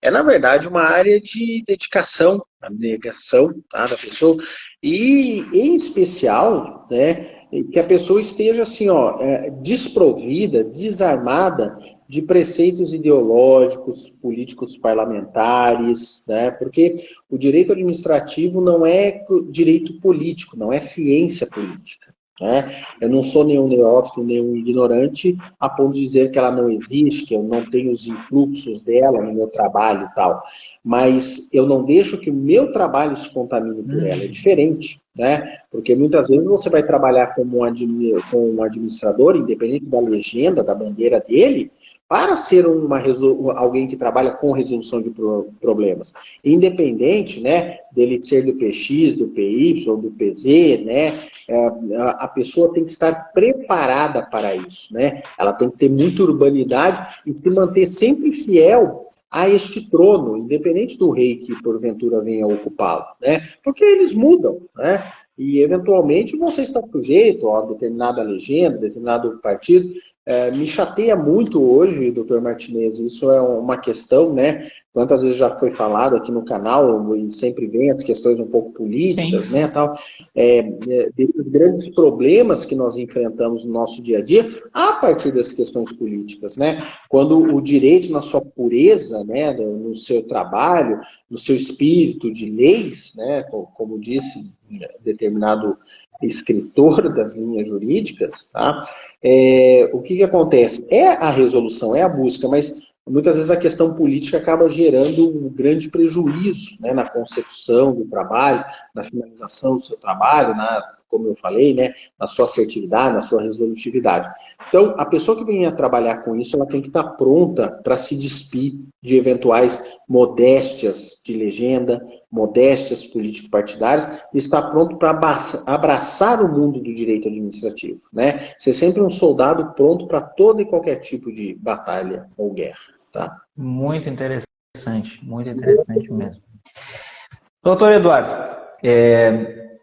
é na verdade uma área de dedicação, abnegação, tá, da pessoa, e em especial, né, que a pessoa esteja assim, ó, desprovida, desarmada de preceitos ideológicos, políticos parlamentares, né? Porque o direito administrativo não é direito político, não é ciência política. Né? Eu não sou nenhum neófito, nenhum ignorante a ponto de dizer que ela não existe, que eu não tenho os influxos dela no meu trabalho e tal. Mas eu não deixo que o meu trabalho se contamine por ela. É diferente, né? Porque muitas vezes você vai trabalhar como um administrador, independente da legenda, da bandeira dele, para ser alguém que trabalha com resolução de problemas. Independente, né, dele ser do PX, do PY, do PZ, né, a pessoa tem que estar preparada para isso, né? Ela tem que ter muita urbanidade e se manter sempre fiel a este trono, independente do rei que porventura venha ocupá-lo, né? Porque eles mudam, né? E eventualmente você está sujeito a determinada legenda, determinado partido. Me chateia muito hoje, doutor Martinez, isso é uma questão, né? Quantas vezes já foi falado aqui no canal, e sempre vem as questões um pouco políticas, Sim. né? Tal, desses grandes problemas que nós enfrentamos no nosso dia a dia, a partir das questões políticas, né? Quando o direito, na sua pureza, né, no seu trabalho, no seu espírito de leis, né, como disse determinado escritor das linhas jurídicas, tá? O que acontece? É a resolução, é a busca, mas muitas vezes a questão política acaba gerando um grande prejuízo, né, na concepção do trabalho, na finalização do seu trabalho, como eu falei, né, na sua assertividade, na sua resolutividade. Então, a pessoa que venha trabalhar com isso, ela tem que estar pronta para se despir de eventuais modéstias de legenda, modéstias político-partidárias, e estar pronto para abraçar o mundo do direito administrativo, né? Ser sempre um soldado pronto para todo e qualquer tipo de batalha ou guerra, tá? Muito interessante mesmo. Doutor Eduardo,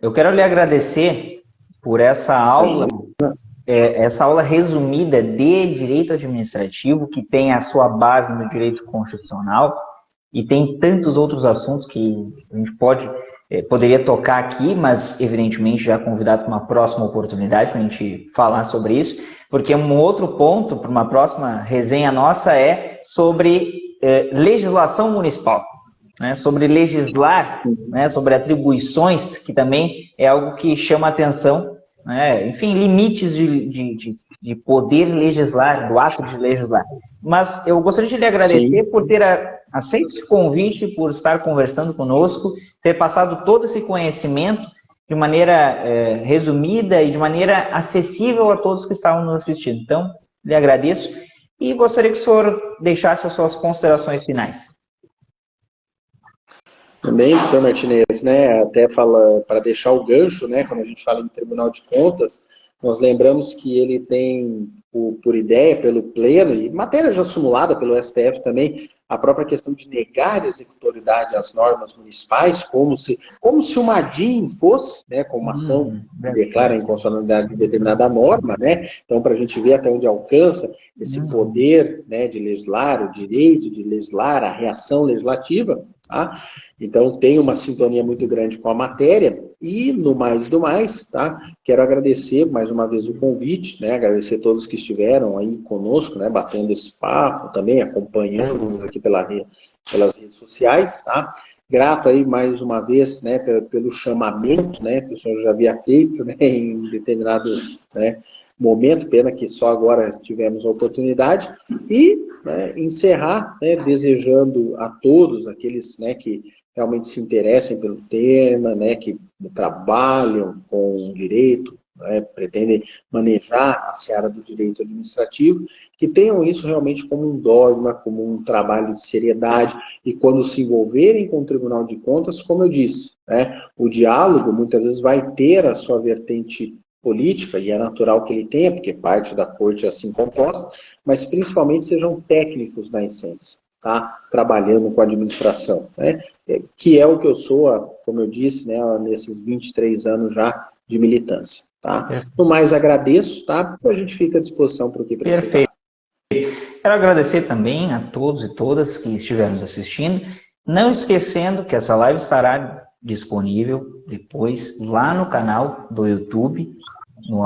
eu quero lhe agradecer por essa aula resumida de direito administrativo, que tem a sua base no direito constitucional e tem tantos outros assuntos que a gente poderia tocar aqui, mas evidentemente já convidado para uma próxima oportunidade para a gente falar sobre isso, porque um outro ponto para uma próxima resenha nossa é sobre legislação municipal, né, sobre legislar, né, sobre atribuições, que também é algo que chama atenção, né, enfim, limites de poder legislar, do ato de legislar. Mas eu gostaria de lhe agradecer por ter aceito esse convite, por estar conversando conosco, ter passado todo esse conhecimento de maneira resumida e de maneira acessível a todos que estavam nos assistindo. Então, lhe agradeço e gostaria que o senhor deixasse as suas considerações finais. Também, doutor Martinez, né, até para deixar o gancho, né, quando a gente fala em Tribunal de Contas, nós lembramos que ele tem, por ideia, pelo Pleno, e matéria já simulada pelo STF também, a própria questão de negar a executoriedade às normas municipais, como se uma DIN fosse, né, como uma ação que declara a inconstitucionalidade de determinada norma, né, então para a gente ver até onde alcança esse poder, né, de legislar, o direito de legislar, a reação legislativa, tá? Então tem uma sintonia muito grande com a matéria e no mais do mais, tá? Quero agradecer mais uma vez o convite, né? Agradecer a todos que estiveram aí conosco, né? Batendo esse papo também, acompanhando aqui pelas redes sociais, tá? Grato aí mais uma vez, né, pelo chamamento, né, que o senhor já havia feito, né, em determinado, né, momento, pena que só agora tivemos a oportunidade, e, né, encerrar, né, desejando a todos aqueles, né, que realmente se interessem pelo tema, né, que trabalham com direito, né, pretendem manejar a seara do direito administrativo, que tenham isso realmente como um dogma, como um trabalho de seriedade, e quando se envolverem com o Tribunal de Contas, como eu disse, né, o diálogo muitas vezes vai ter a sua vertente política, e é natural que ele tenha, porque parte da corte é assim composta, mas principalmente sejam técnicos na essência, tá? Trabalhando com a administração, né? Que é o que eu sou, como eu disse, né, nesses 23 anos já de militância. Tá? No mais, agradeço, tá? A gente fica à disposição para o que precisar. Perfeito. Quero agradecer também a todos e todas que estiveram nos assistindo. Não esquecendo que essa live estará disponível depois lá no canal do YouTube, no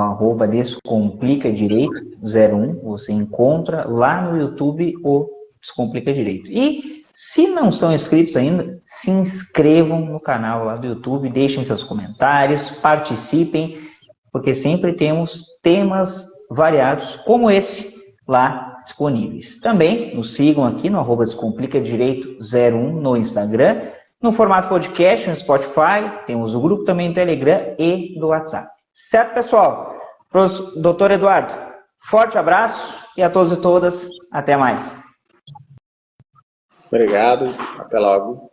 @descomplicadireito01. Você encontra lá no YouTube o Descomplica Direito. E se não são inscritos ainda, se inscrevam no canal lá do YouTube, deixem seus comentários, participem, porque sempre temos temas variados como esse lá disponíveis. Também nos sigam aqui no @descomplicadireito01 no Instagram, no formato podcast, no Spotify, temos o grupo também do Telegram e do WhatsApp. Certo, pessoal? Doutor Eduardo, forte abraço e a todos e todas, até mais. Obrigado, até logo.